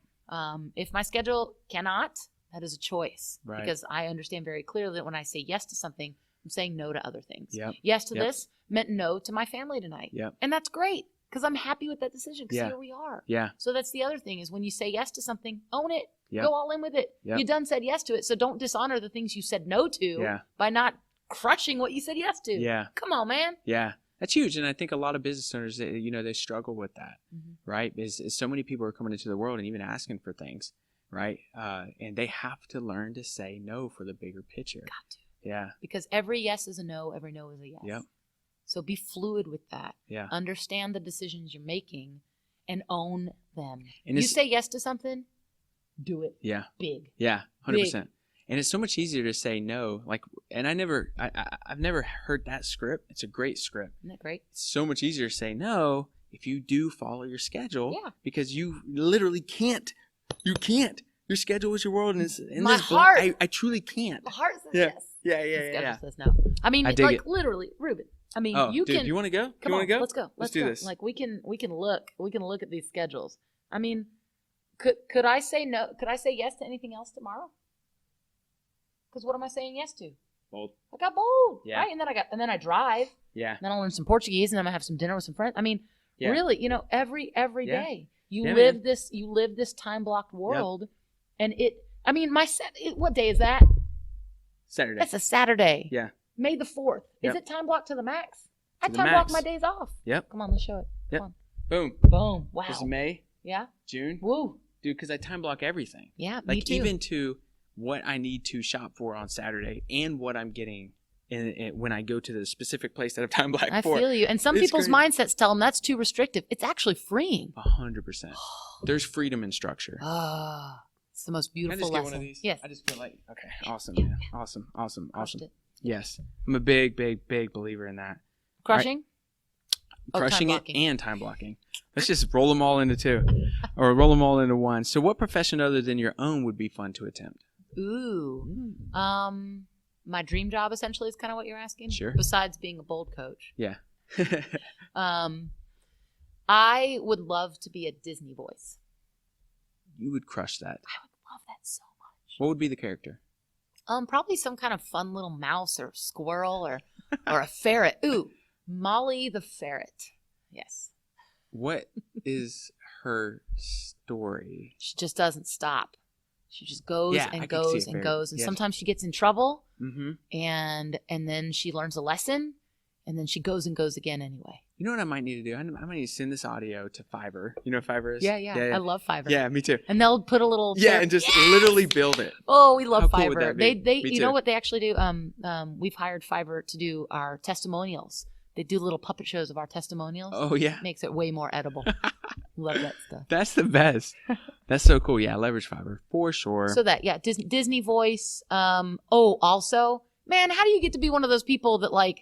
If my schedule cannot, that is a choice. Right. Because I understand very clearly that when I say yes to something, I'm saying no to other things. Yep. Yes to this meant no to my family tonight. Yep. And that's great because I'm happy with that decision because here we are. Yeah. So that's the other thing is when you say yes to something, own it. Yep. Go all in with it. Yep. You done said yes to it, so don't dishonor the things you said no to by not crushing what you said yes to. Yeah. Come on, man. Yeah. That's huge. And I think a lot of business owners, they struggle with that, right? Is so many people are coming into the world and even asking for things, right? And they have to learn to say no for the bigger picture. Got to. Yeah. Because every yes is a no, every no is a yes. Yep. So be fluid with that. Yeah. Understand the decisions you're making and own them. And you say yes to something, do it. Yeah. Big. Yeah. 100%. Big. And it's so much easier to say no. And I've never heard that script. It's a great script. Isn't that great? It's so much easier to say no if you do follow your schedule. Yeah. Because you literally can't. You can't. Your schedule is your world, and my heart. I truly can't. My heart says yes. Yeah. The schedule says no. I mean, literally, Ruben. I mean, you can. Do you want to go? Come on, go? Let's go. Let's do this. Like we can look at these schedules. I mean, could I say no? Could I say yes to anything else tomorrow? Because what am I saying yes to? Bold. I got bold. Yeah. Right. And then I drive. Yeah. And then I'll learn some Portuguese, and then I have some dinner with some friends. I mean, really, every day you live this time blocked world, and what day is that? Saturday. That's a Saturday. Yeah. May the 4th. Yep. Is it time blocked to the max? I To the time block max. my days off. Yep. Come on, let's show it. Yep. Come on. Boom. Boom. Wow. This is May. Yeah. June. Woo. Dude, because I time block everything. Yeah, me like too. even to what I need to shop for on Saturday and what I'm getting when I go to the specific place that I've time blocked for. I feel you. And some people's mindsets tell them that's too restrictive. It's actually freeing. 100%. There's freedom in structure. It's the most beautiful Can I just lesson. get one of these? Yes. I just feel like, okay, awesome, man. Awesome. Crushed it. Yes. I'm a big believer in that. Crushing? Right. Crushing time it blocking. and time blocking. Let's just roll them all into two or roll them all into one. So what profession other than your own would be fun to attempt? Ooh. My dream job essentially is kind of what you're asking. Sure. Besides being a bold coach. Yeah. I would love to be a Disney voice. You would crush that. I would love that so much. What would be the character? Probably some kind of fun little mouse or squirrel or a ferret. Ooh, Molly the ferret. Yes. What is her story? She just doesn't stop. She just goes and goes and goes. And sometimes she gets in trouble. Mm-hmm. And then she learns a lesson. And then she goes and goes again anyway. You know what I might need to do? I might need to send this audio to Fiverr. You know what Fiverr is? Yeah. I love Fiverr. Yeah, me too. And they'll put a little... and just literally build it. Oh, we love How Fiverr. cool would that be? They Me you too. know what they actually do? We've hired Fiverr to do our testimonials. They do little puppet shows of our testimonials. Oh, yeah. Makes it way more edible. Love that stuff. That's the best. That's so cool. Yeah, leverage Fiverr for sure. So Disney voice. Also, man, how do you get to be one of those people that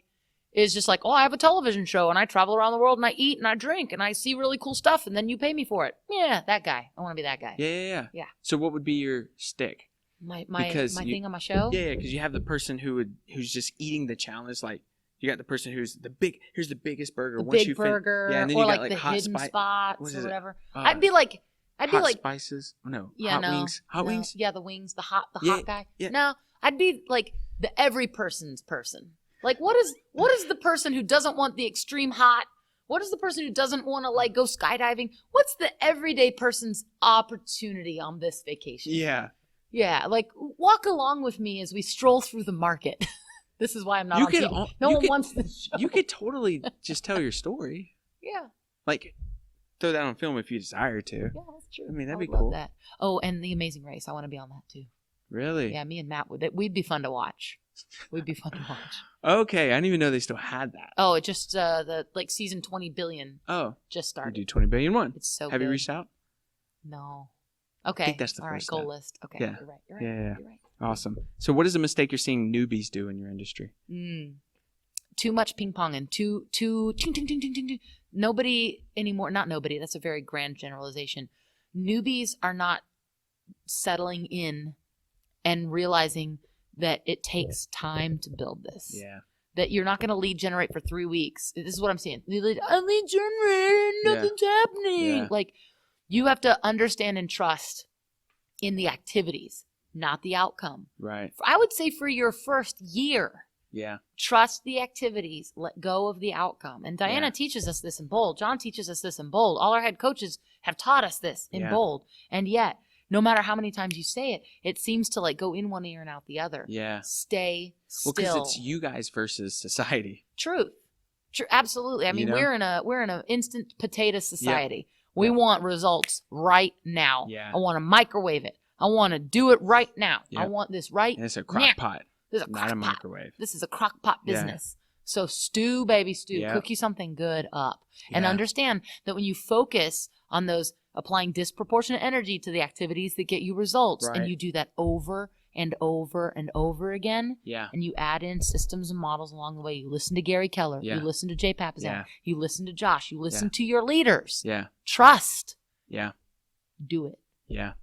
is just like, oh, I have a television show and I travel around the world and I eat and I drink and I see really cool stuff and then you pay me for it. Yeah, that guy. I want to be that guy. Yeah. So what would be your stick? My thing on my show? Yeah, because you have the person who's just eating the challenge. Like you got the person who's here's the biggest burger. The Once big burger. And then or you got the hot hidden spots or whatever. I'd be like spices. Oh, no. Yeah, wings. Hot wings? Yeah, the wings. The hot guy. Yeah. No, I'd be like the every person's person. Like, what is the person who doesn't want the extreme hot? What is the person who doesn't want to go skydiving? What's the everyday person's opportunity on this vacation? Yeah. Yeah, walk along with me as we stroll through the market. This is why I'm not on TV. No one wants this show. You could totally just tell your story. Yeah. Throw that on film if you desire to. Yeah, that's true. I mean, that'd be love cool. That. Oh, and The Amazing Race. I want to be on that too. Really? Yeah, me and Matt we'd be fun to watch. We'd be fun to watch. Okay, I didn't even know they still had that. Oh, it just season 20 billion. Oh, just started. We do 20 billion one. It's so. Have good. you reached out? No. Okay. I think that's the All first right, step. goal list. Okay. Yeah. You're right. Yeah. You're right. Awesome. So, what is a mistake you're seeing newbies do in your industry? Too much ping pong and too ting ting ting ting ting ting. Nobody anymore. Not nobody. That's a very grand generalization. Newbies are not settling in and realizing that it takes time to build this. Yeah. That you're not going to lead generate for 3 weeks. This is what I'm saying. I lead generate, nothing's happening. Yeah. You have to understand and trust in the activities, not the outcome. Right. I would say for your first year, Yeah. trust the activities, let go of the outcome. And Diana teaches us this in bold. John teaches us this in bold. All our head coaches have taught us this in bold. And yet, no matter how many times you say it, it seems to go in one ear and out the other. Yeah. Stay still. Well, because it's you guys versus society. Truth. Absolutely. I mean, we're in an instant potato society. Yep. We want results right now. Yeah. I want to microwave it. I want to do it right now. Yep. I want this right And it's a crock now. pot. This is a not crock a pot. microwave. This is a crock pot business. So stew, baby, stew. Yep. Cook you something good up. And Yeah. understand that when you focus on those applying disproportionate energy to the activities that get you results, Right. and you do that over and over and over again, Yeah. and you add in systems and models along the way. You listen to Gary Keller. Yeah. You listen to Jay Papasan. Yeah. You listen to Josh. You listen to your leaders. Yeah. Trust. Yeah. Do it. Yeah.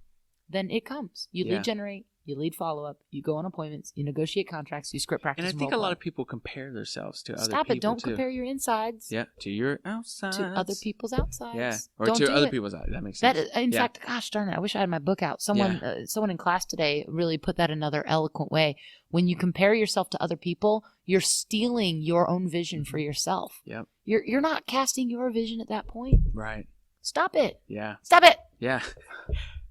Then it comes. You Yeah. lead generate. You lead follow-up. You go on appointments. You negotiate contracts. You script practice. And I think a lot of people compare themselves to other people. Stop it. Don't compare your insides. Yeah, to your outsides. To other people's outsides. Yeah, or don't to other people's outsides. That makes sense. In fact, gosh darn it, I wish I had my book out. Someone in class today really put that another eloquent way. When you compare yourself to other people, you're stealing your own vision for yourself. Yep. You're not casting your vision at that point. Right. Stop it. Yeah. Stop it. Yeah.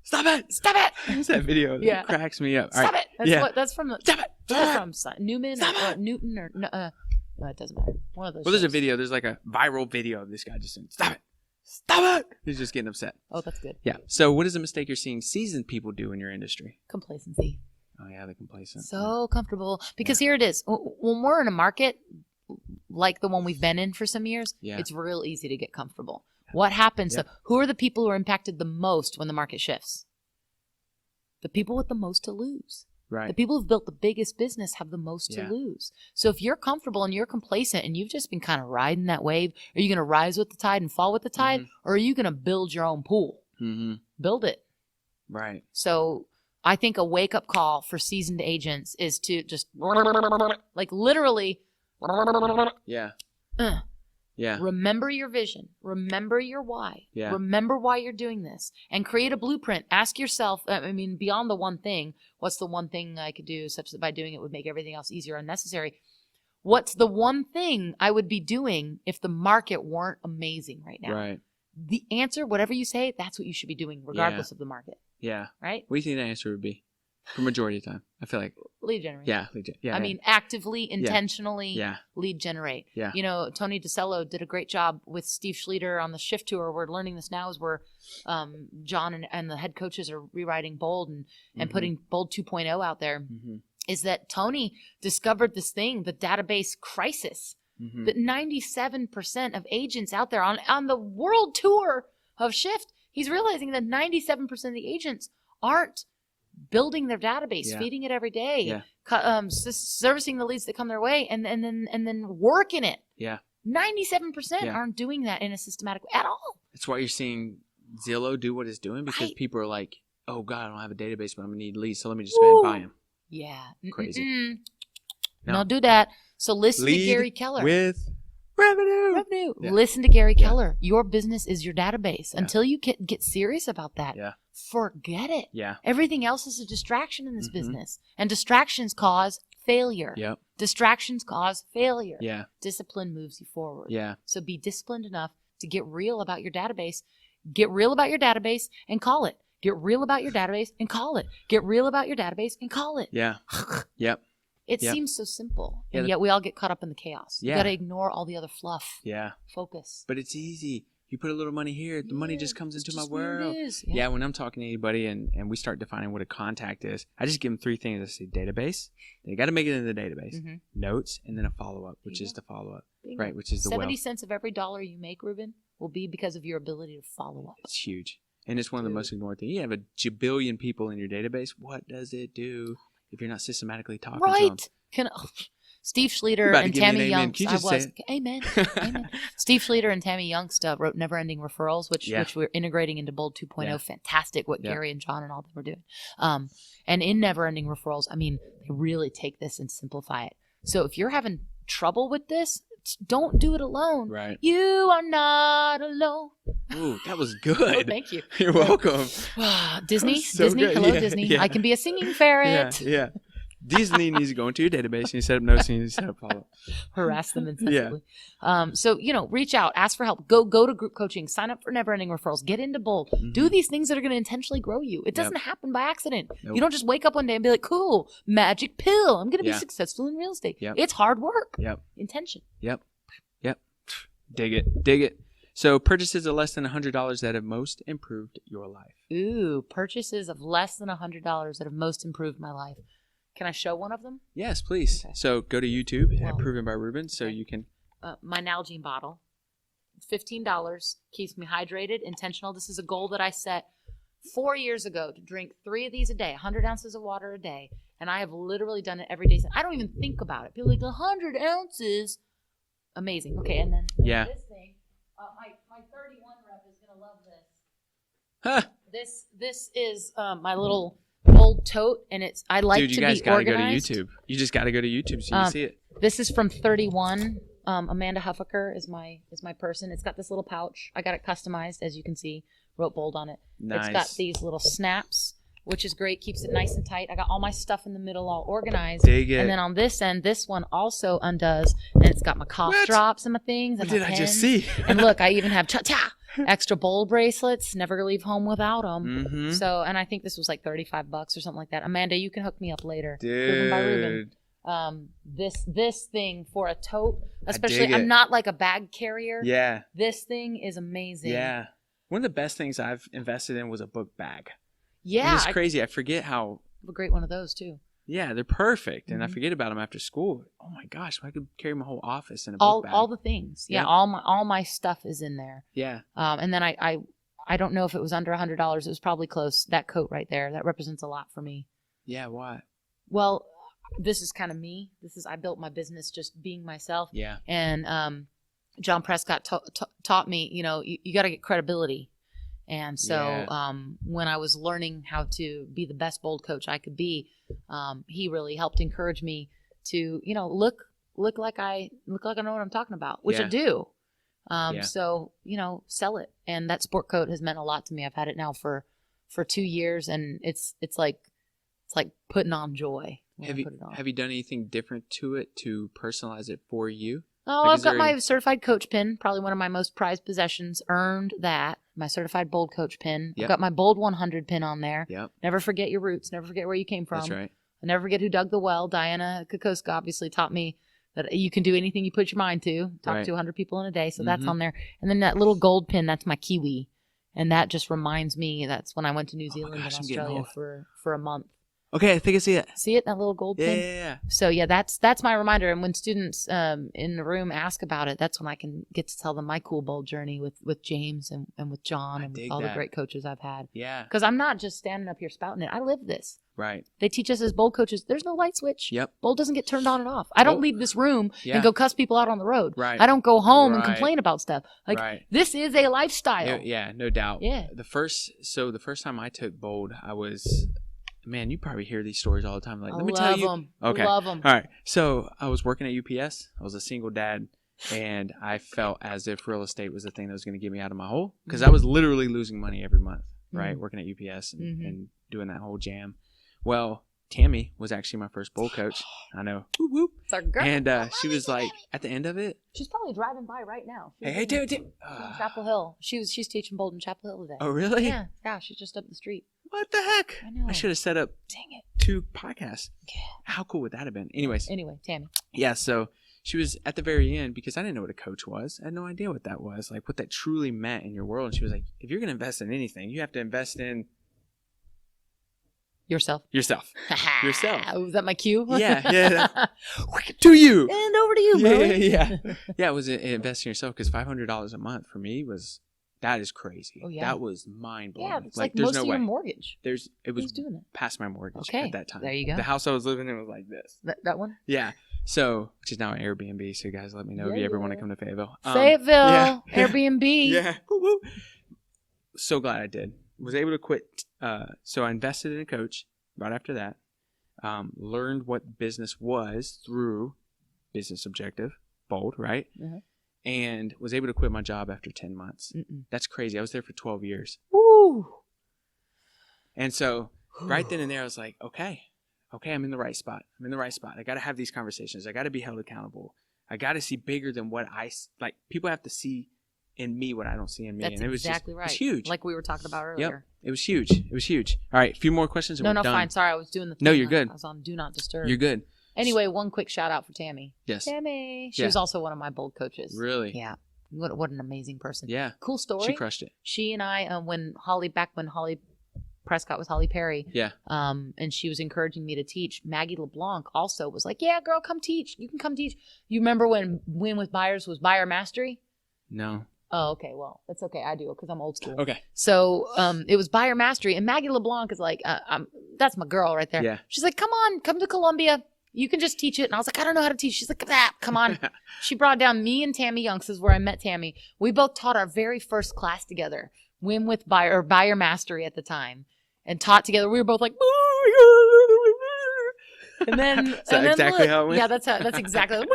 Stop it! Stop it! What's that video? That cracks me up. Stop it! That's from Stop it! From Newman or Newton or no, it doesn't matter. One of those. Well, there's a video. There's like a viral video of this guy just saying, "Stop it! Stop it!" He's just getting upset. Oh, that's good. Yeah. So, what is a mistake you're seeing seasoned people do in your industry? Complacency. Oh yeah, they're complacent. So comfortable because here it is. When we're in a market like the one we've been in for some years, it's real easy to get comfortable. What happens? So who are the people who are impacted the most when the market shifts? The people with the most to lose. Right. The people who've built the biggest business have the most to lose. So if you're comfortable and you're complacent and you've just been kind of riding that wave, are you going to rise with the tide and fall with the tide? Or are you going to build your own pool? Build it. Right. So I think a wake-up call for seasoned agents is to just like literally remember your vision. Remember your why. Yeah. Remember why you're doing this. And create a blueprint. Ask yourself, beyond the one thing, what's the one thing I could do such that by doing it would make everything else easier or unnecessary? What's the one thing I would be doing if the market weren't amazing right now? Right. The answer, whatever you say, that's what you should be doing regardless of the market. Yeah. Right? What do you think the answer would be? For majority of the time. I feel like lead generate. Yeah, lead generate. Yeah, actively, intentionally lead generate. Yeah. You know, Tony DeCello did a great job with Steve Schlueter on the Shift Tour. We're learning this now as we're John and the head coaches are rewriting Bold and putting Bold 2.0 out there. Is that Tony discovered this thing, the database crisis, that 97% of agents out there on the world tour of Shift, he's realizing that 97% of the agents aren't building their database, feeding it every day, servicing the leads that come their way, and then working it. Yeah. 97% aren't doing that in a systematic way at all. That's why you're seeing Zillow do what it's doing, because people are like, oh God, I don't have a database, but I'm going to need leads, so let me just go ahead and buy them. Yeah. Crazy. No. Don't do that. So listen to Gary Keller. With revenue. Yeah. Listen to Gary Keller. Your business is your database. Until you get serious about that, forget it. Yeah. Everything else is a distraction in this business. And distractions cause failure. Yep. Distractions cause failure. Yeah. Discipline moves you forward. Yeah. So be disciplined enough to get real about your database. Get real about your database and call it. Get real about your database and call it. Get real about your database and call it. Yeah. Yep. It seems so simple, and yet we all get caught up in the chaos. Yeah. You got to ignore all the other fluff. Yeah. Focus. But it's easy. You put a little money here, the money just comes into my world. Yeah. When I'm talking to anybody and we start defining what a contact is, I just give them three things. I say database. They got to make it in the database. Notes, and then a follow-up, which is the follow-up. Right, which is the 70 cents of every dollar you make, Ruben, will be because of your ability to follow up. It's huge. And it's one of the most ignored things. You have a jabillion people in your database. What does it do if you're not systematically talking to them? Steve Schlueter and Tammy Young. Amen. Amen. Steve Schlueter and Tammy Youngsta wrote Never Ending Referrals, which we're integrating into Bold 2.0. Yeah. Fantastic what Gary and John and all them were doing. And in Never Ending Referrals, they really take this and simplify it. So if you're having trouble with this, don't do it alone. Right. You are not alone. Ooh, that was good. Oh, thank you. You're welcome. Disney. So Disney. good. Hello, Disney. Yeah. I can be a singing ferret. Yeah. Disney needs to go into your database and you set up notes and you set up follow-up. Harass them incessantly. So, reach out, ask for help, go to group coaching, sign up for Never Ending Referrals, get into Bold, do these things that are going to intentionally grow you. It doesn't happen by accident. Nope. You don't just wake up one day and be like, cool, magic pill, I'm going to be successful in real estate. Yep. It's hard work. Yep. Intention. Yep. Dig it. So purchases of less than $100 that have most improved your life. Ooh, purchases of less than $100 that have most improved my life. Can I show one of them? Yes, please. Okay. So go to YouTube at Proven by Ruben so you can. My Nalgene bottle. $15. Keeps me hydrated. Intentional. This is a goal that I set 4 years ago to drink 3 of these a day, 100 ounces of water a day. And I have literally done it every day. I don't even think about it. People are like, 100 ounces. Amazing. Okay, and then this thing. My 31 rep is going to love this. Huh. This is my little bold tote, and I like to be organized. Dude, you guys got to go to YouTube. You just got to go to YouTube so you can see it. This is from 31. Amanda Huffaker is my person. It's got this little pouch. I got it customized, as you can see. Wrote bold on it. Nice. It's got these little snaps, which is great. Keeps it nice and tight. I got all my stuff in the middle all organized. Dig it. And then on this end, this one also undoes, and it's got my cough drops and my things. And what did I just see? And look, I even have extra bold bracelets. Never leave home without them. Mm-hmm. So, and I think this was like $35 or something like that. Amanda, you can hook me up later. Dude. By Ruben. This thing for a tote, especially I'm not like a bag carrier. Yeah. This thing is amazing. Yeah. One of the best things I've invested in was a book bag. Yeah. It's crazy. I forget how. I have a great one of those too. Yeah, they're perfect. And I forget about them after school. Oh my gosh, I could carry my whole office in a book bag. All the things. Yeah, all my stuff is in there. Yeah. And then I don't know if it was under $100. It was probably close. That coat right there, that represents a lot for me. Yeah, why? Well, this is kind of me. I built my business just being myself. Yeah. And John Prescott taught me, you got to get credibility. And so when I was learning how to be the best bold coach I could be, he really helped encourage me to, look like I know what I'm talking about, which I do. So, sell it. And that sport coat has meant a lot to me. I've had it now for 2 years, and it's like putting on joy. Have you done anything different to it to personalize it for you? Oh, I've got my certified coach pin, probably one of my most prized possessions. Earned that. My certified bold coach pin. Yep. I've got my bold 100 pin on there. Yep. Never forget your roots. Never forget where you came from. That's right. I never forget who dug the well. Diana Kokoska obviously taught me that you can do anything you put your mind to. Talk to 100 people in a day. So that's on there. And then that little gold pin, that's my kiwi. And that just reminds me, that's when I went to New Zealand and Australia for a month. Okay, I think I see it. See it, that little gold pin? Yeah. So yeah, that's my reminder. And when students in the room ask about it, that's when I can get to tell them my cool bold journey with James and with John and with all the great coaches I've had. Yeah. Because I'm not just standing up here spouting it. I live this. Right. They teach us as bold coaches, there's no light switch. Yep. Bold doesn't get turned on and off. I don't leave this room and go cuss people out on the road. Right. I don't go home and complain about stuff. This is a lifestyle. Yeah, no doubt. Yeah. The first time I took bold, I was... Man, you probably hear these stories all the time. Like, let me tell you. Okay. Love them. All right. So I was working at UPS. I was a single dad, and I felt as if real estate was the thing that was going to get me out of my hole, because I was literally losing money every month, right? Working at UPS and doing that whole jam. Well, Tammy was actually my first bowl coach. I know. Whoop, whoop. It's our girl. And she was like, at the end of it. She's probably driving by right now. Hey, Tammy. Chapel Hill. She's teaching bold in Chapel Hill today. Oh, really? Yeah. Yeah, she's just up the street. What the heck? I know. I should have set up 2 podcasts. Yeah. How cool would that have been? Anyway, Tammy. Yeah, so she was at the very end, because I didn't know what a coach was. I had no idea what that was, like what that truly meant in your world. And she was like, if you're going to invest in anything, you have to invest in yourself. Yourself. Was that my cue? Yeah. To you. And over to you, bro. Yeah. Yeah, it was investing in yourself, because $500 a month for me that is crazy. Oh, yeah. That was mind blowing. Yeah, it's like most of your mortgage. It was Who's doing it? Past my mortgage at that time. There you go. The house I was living in was like this. That one? Yeah. So, which is now an Airbnb. So, guys, let me know if you ever want to come to Fayetteville. Fayetteville, Airbnb. Yeah. Woo-woo. So glad I did. Was able to quit. So I invested in a coach right after that. Learned what business was through Business Objective, bold, right? Mm-hmm. And was able to quit my job after 10 months. That's crazy. I was there for 12 years. Woo! And so right then and there, I was like, okay, I'm in the right spot. I got to have these conversations. I got to be held accountable. I got to see bigger than what like. People have to see in me what I don't see in me. That's and it was exactly right. It was huge. Like we were talking about earlier. Yep. It was huge. All right. A few more questions. And we're done. Fine. Sorry. I was doing the thing. No, you're good. I was on Do Not Disturb. You're good. Anyway, one quick shout out for Tammy. Yes. Tammy. She was also one of my bold coaches. Really? Yeah. What an amazing person. Yeah. Cool story. She crushed it. She and I, when Holly Prescott was Holly Perry. Yeah. And she was encouraging me to teach. Maggie LeBlanc also was like, yeah, girl, come teach. You can come teach. You remember when Win with Buyers was Buyer Mastery? No. Oh, okay. Well, it's okay. I do, because I'm old school. Okay. So it was Buyer Mastery. And Maggie LeBlanc is like, that's my girl right there. Yeah. She's like, come to Columbia. You can just teach it. And I was like, I don't know how to teach. She's like, come on. She brought down me and Tammy Young. This is where I met Tammy. We both taught our very first class together. Win with Buyer Mastery at the time. and taught together. We were both like, and then, is that exactly how it went? Yeah, that's exactly.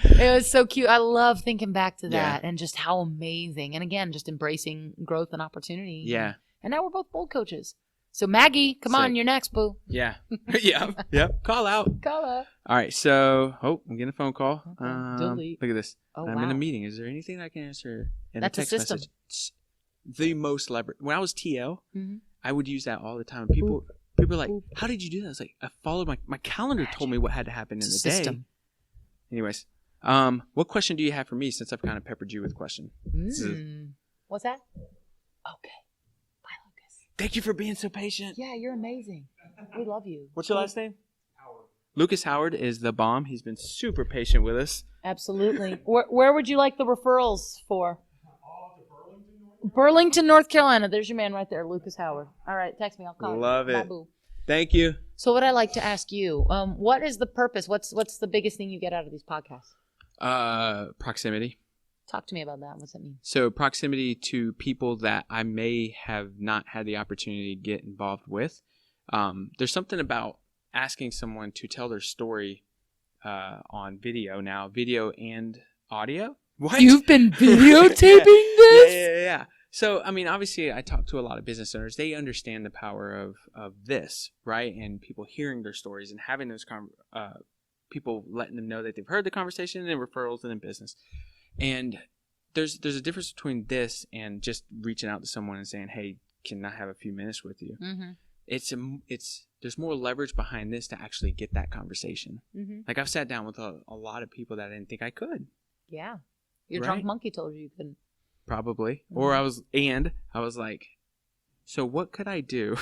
It was so cute. I love thinking back to that and just how amazing. And again, just embracing growth and opportunity. Yeah. And now we're both bold coaches. So Maggie, come on, you're next, boo. Yeah. Yep. Call out. All right. So, I'm getting a phone call. Okay. Delete. Look at this. Oh, I'm in a meeting. Is there anything I can answer in That's a text a system. message? The most leverage. When I was TL, I would use that all the time. People are like, how did you do that? I was like, I followed my calendar told me what had to happen in the system. day. Anyways, what question do you have for me since I've kind of peppered you with questions? What's that? Okay. Bye, Lucas. Thank you for being so patient. Yeah, you're amazing. We love you. What's your last name? Howard. Lucas Howard is the bomb. He's been super patient with us. Absolutely. Where would you like the referrals for? Burlington, North Carolina. There's your man right there, Lucas Howard. All right, text me. I'll call you. Love it. Bye-boo. Thank you. So what I'd like to ask you, what is the purpose? What's the biggest thing you get out of these podcasts? Proximity. Talk to me about that. What's that mean? So proximity to people that I may have not had the opportunity to get involved with. There's something about asking someone to tell their story on video now, video and audio. What? You've been videotaping this? Yeah. So, I mean, obviously, I talk to a lot of business owners. They understand the power of this, right? And people hearing their stories and having those people letting them know that they've heard the conversation and referrals and in business. And there's a difference between this and just reaching out to someone and saying, "Hey, can I have a few minutes with you?" Mm-hmm. There's more leverage behind this to actually get that conversation. Mm-hmm. Like I've sat down with a lot of people that I didn't think I could. Yeah. Your drunk monkey told you couldn't. Probably. Mm-hmm. Or I was like, so what could I do?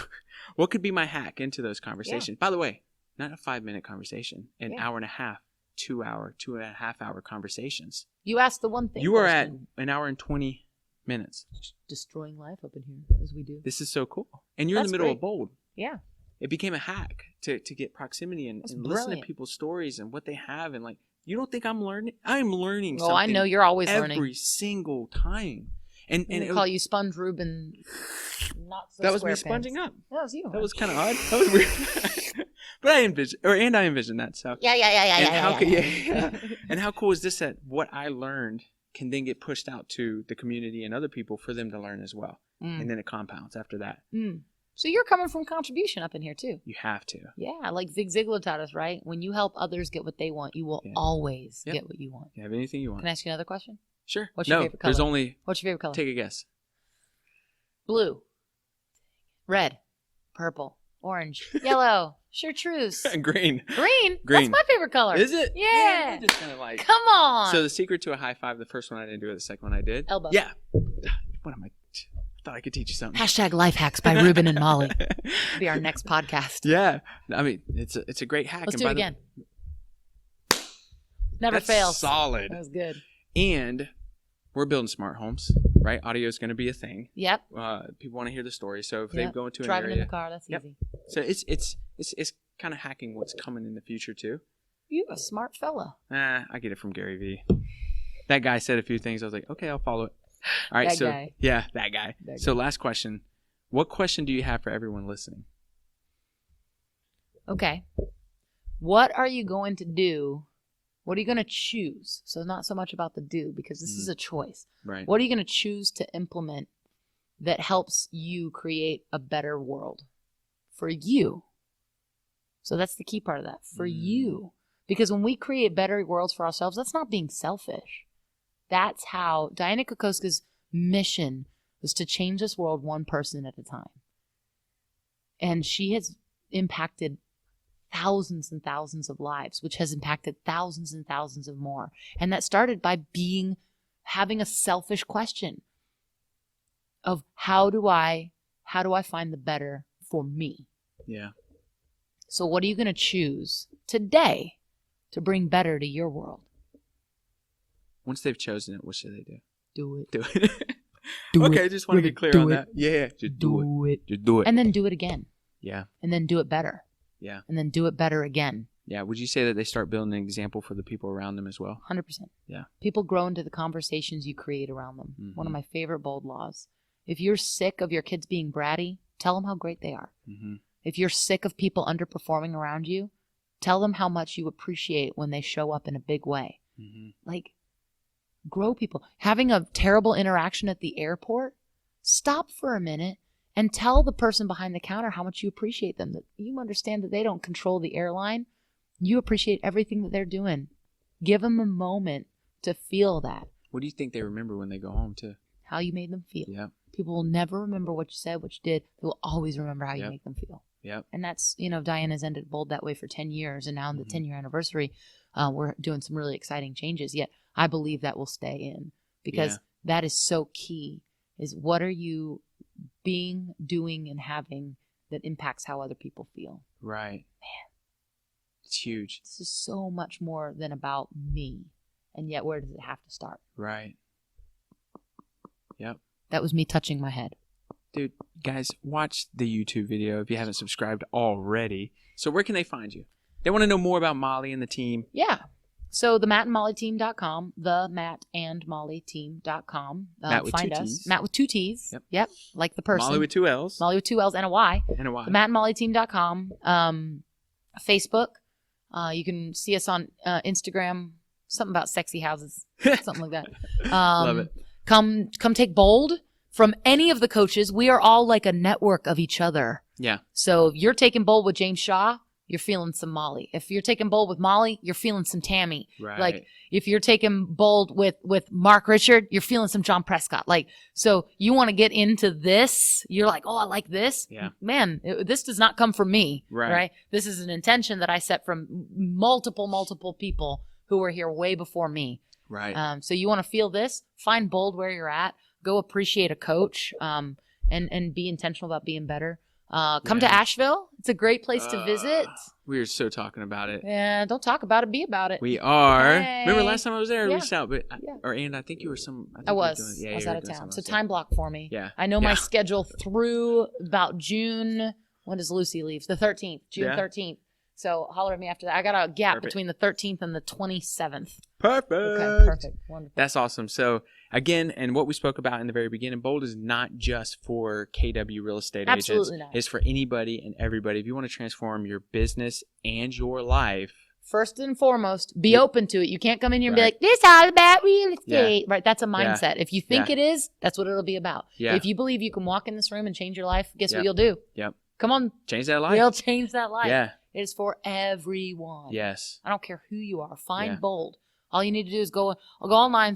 What could be my hack into those conversations? Yeah. By the way, not a 5-minute conversation, an hour and a half, 2.5 hour conversations. You asked the one thing. You are at an hour and 20 minutes. Destroying life up in here as we do. This is so cool. And you're in the middle of bold. Yeah. It became a hack to get proximity and listen to people's stories and what they have and like, you don't think I'm learning? I'm learning something. Oh, I know you're always learning. Every single time. And they call you Sponge Ruben. Not so that was me pants. sponging up. That was you. That was kind of odd. That was weird. But I envisioned that. So yeah. And how cool is this that what I learned can then get pushed out to the community and other people for them to learn as well. And then it compounds after that. So you're coming from contribution up in here too. You have to. Yeah, like Zig Ziglar taught us, right? When you help others get what they want, you will always get what you want. You have anything you want. Can I ask you another question? Sure. What's your favorite color? What's your favorite color? Take a guess. Blue. Red. Purple. Orange. Yellow. Chartreuse. Green. Green? That's my favorite color. Is it? Yeah. Just kind of like... Come on. So the secret to a high five, the first one I didn't do it, the second one I did. Elbow. Yeah. What am I... I thought I could teach you something. # life hacks by Ruben and Molly. It'll be our next podcast. Yeah. I mean, it's a great hack. Let's do it again. Never fails. Solid. That was good. And we're building smart homes, right? Audio is going to be a thing. Yep. People want to hear the story. So if they go into driving an area, in the car, that's easy. So it's kind of hacking what's coming in the future too. You a smart fella. I get it from Gary Vee. That guy said a few things. I was like, okay, I'll follow it. All right, that guy. So last question. What question do you have for everyone listening? Okay. What are you going to do? What are you going to choose? So not so much about the do, because this is a choice. Right. What are you going to choose to implement that helps you create a better world for you? So that's the key part of that. For you. Because when we create better worlds for ourselves, that's not being selfish. That's how Diana Kokoska's mission was to change this world one person at a time. And she has impacted thousands and thousands of lives, which has impacted thousands and thousands of more. And that started by having a selfish question of how do I find the better for me? Yeah. So what are you going to choose today to bring better to your world? Once they've chosen it, what should they do? Do it. Do it. Okay, I just want to be clear on that. Yeah, just do it. Just do it. And then do it again. Yeah. And then do it better. Yeah. And then do it better again. Yeah. Would you say that they start building an example for the people around them as well? 100%. Yeah. People grow into the conversations you create around them. Mm-hmm. One of my favorite bold laws. If you're sick of your kids being bratty, tell them how great they are. Mm-hmm. If you're sick of people underperforming around you, tell them how much you appreciate when they show up in a big way. Mm-hmm. Like, grow people. Having a terrible interaction at the airport, stop for a minute and tell the person behind the counter how much you appreciate them. That you understand that they don't control the airline. You appreciate everything that they're doing. Give them a moment to feel that. What do you think they remember when they go home, too? How you made them feel. Yep. People will never remember what you said, what you did. They will always remember how you make them feel. Yep. And that's, Diana's ended Bold that way for 10 years. And now on the 10-year anniversary, we're doing some really exciting changes. Yet I believe that will stay in because that is so key, is what are you being, doing, and having that impacts how other people feel. Right. Man. It's huge. This is so much more than about me. And yet where does it have to start? Right. Yep. That was me touching my head. Dude, guys, watch the YouTube video if you haven't subscribed already. So where can they find you? They want to know more about Molly and the team. Yeah. So themattandmollyteam.com, themattandmollyteam.com. Matt with find two us. T's. Matt with 2 T's. Yep. Like the person. Molly with 2 L's. Molly with 2 L's and a Y. And a Y. Themattandmollyteam.com. Facebook. You can see us on Instagram. Something about sexy houses. Something like that. Love it. Come take Bold from any of the coaches. We are all like a network of each other. Yeah. So if you're taking Bold with James Shaw, you're feeling some Molly. If you're taking Bold with Molly, you're feeling some Tammy. Right. Like if you're taking Bold with Mark Richard, you're feeling some John Prescott. Like, so you want to get into this. You're like, oh, I like this. Yeah. Man, this does not come from me. Right. This is an intention that I set from multiple people who were here way before me. Right. So you want to feel this, find Bold where you're at, go appreciate a coach, and be intentional about being better. Come to Asheville. It's a great place to visit. We were so talking about it. Yeah, don't talk about it, be about it. We are. Hey. Remember last time I was there, I Yeah. reached out, but Yeah. I think you were I was. Yeah, I was you were out of doing town. something So else, time block for me. Yeah. I know my schedule through about June. When does Lucy leave? The 13th. June 13th. So holler at me after that. I got a gap between the 13th and the 27th. Perfect. Okay, perfect. Wonderful. That's awesome. So again, and what we spoke about in the very beginning, Bold is not just for KW real estate Absolutely agents. not. It's for anybody and everybody. If you want to transform your business and your life. First and foremost, be open to it. You can't come in here and be Right. like, this is all about real estate. Yeah. Right? That's a mindset. If you think Yeah. it is, that's what it'll be about. Yeah. If you believe you can walk in this room and change your life, guess Yep. what you'll do? Yep. Come on. Change that life. We'll change that life. Yeah. It is for everyone. Yes. I don't care who you are. Find Yeah. Bold. All you need to do is go online,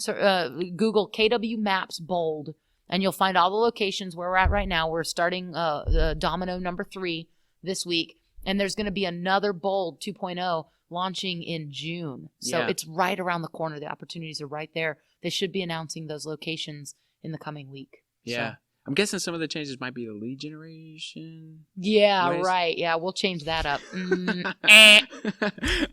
Google KW Maps Bold, and you'll find all the locations where we're at right now. We're starting the Domino number 3 this week, and there's going to be another Bold 2.0 launching in June. So it's right around the corner. The opportunities are right there. They should be announcing those locations in the coming week. Yeah. So. I'm guessing some of the changes might be the lead generation. Yeah, ways. right. Yeah, we'll change that up.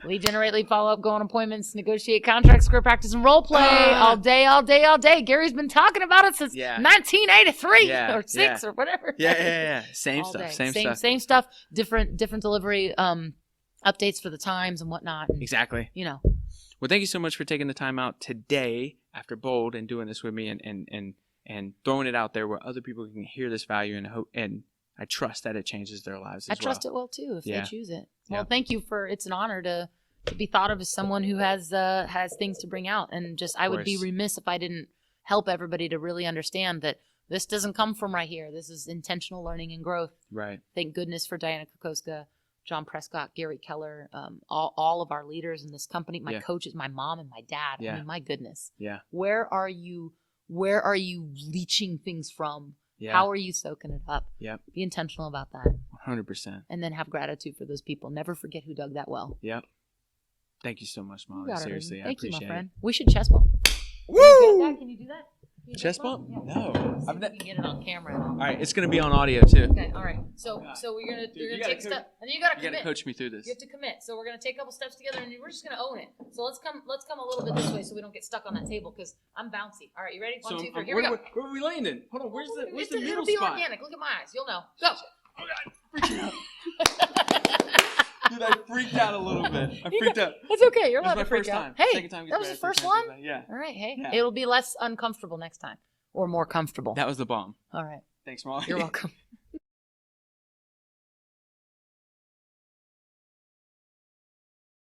Lead generate, lead follow up, go on appointments, negotiate contracts, script practice, and role play all day. Gary's been talking about it since 1983 or 6 or whatever. Yeah. Same All stuff. day. Same stuff. Same stuff. Different delivery updates for the times and whatnot. And, Exactly. Well, thank you so much for taking the time out today after Bold and doing this with me and throwing it out there where other people can hear this value and hope, and I trust that it changes their lives as well. I trust it will too if they choose it. Well, Yeah. thank you it's an honor to be thought of as someone who has things to bring out, and just I would be remiss if I didn't help everybody to really understand that this doesn't come from right here. This is intentional learning and growth. Right. Thank goodness for Diana Kokoska, John Prescott, Gary Keller, all of our leaders in this company, my coaches, my mom and my dad. Yeah. I mean, my goodness. Yeah. Where are you leaching things from? Yeah. How are you soaking it up? Yep. Be intentional about that. 100%. And then have gratitude for those people. Never forget who dug that well. Yep. Thank you so much, You Molly. got it, Seriously, Ruben. I Thank you, appreciate my friend. it. We should chest bump. Woo! Can you do that? Can you Chest bump? Yeah. No. See if we can get it on camera. All right, it's gonna be on audio too. Okay, all right. So you're gonna take steps, and then you gotta You commit. gotta coach me through this. You have to commit. So we're gonna take a couple steps together, and we're just gonna own it. So let's come a little bit this way, so we don't get stuck on that table, because I'm bouncy. All right, you ready? 1, 2, 3. Here we go. Where are we landing? Hold on. Where's the middle It'll be spot? organic. Look at my eyes. You'll know. Go. Oh God, freaking out. Dude, I freaked out a little bit. I freaked out. That's okay. You're It was allowed my to freak first out. time. Hey, Second time that was the gets first better. one? Yeah. All right. Hey, Yeah. it'll be less uncomfortable next time, or more comfortable. That was the bomb. All right. Thanks, Molly. You're welcome.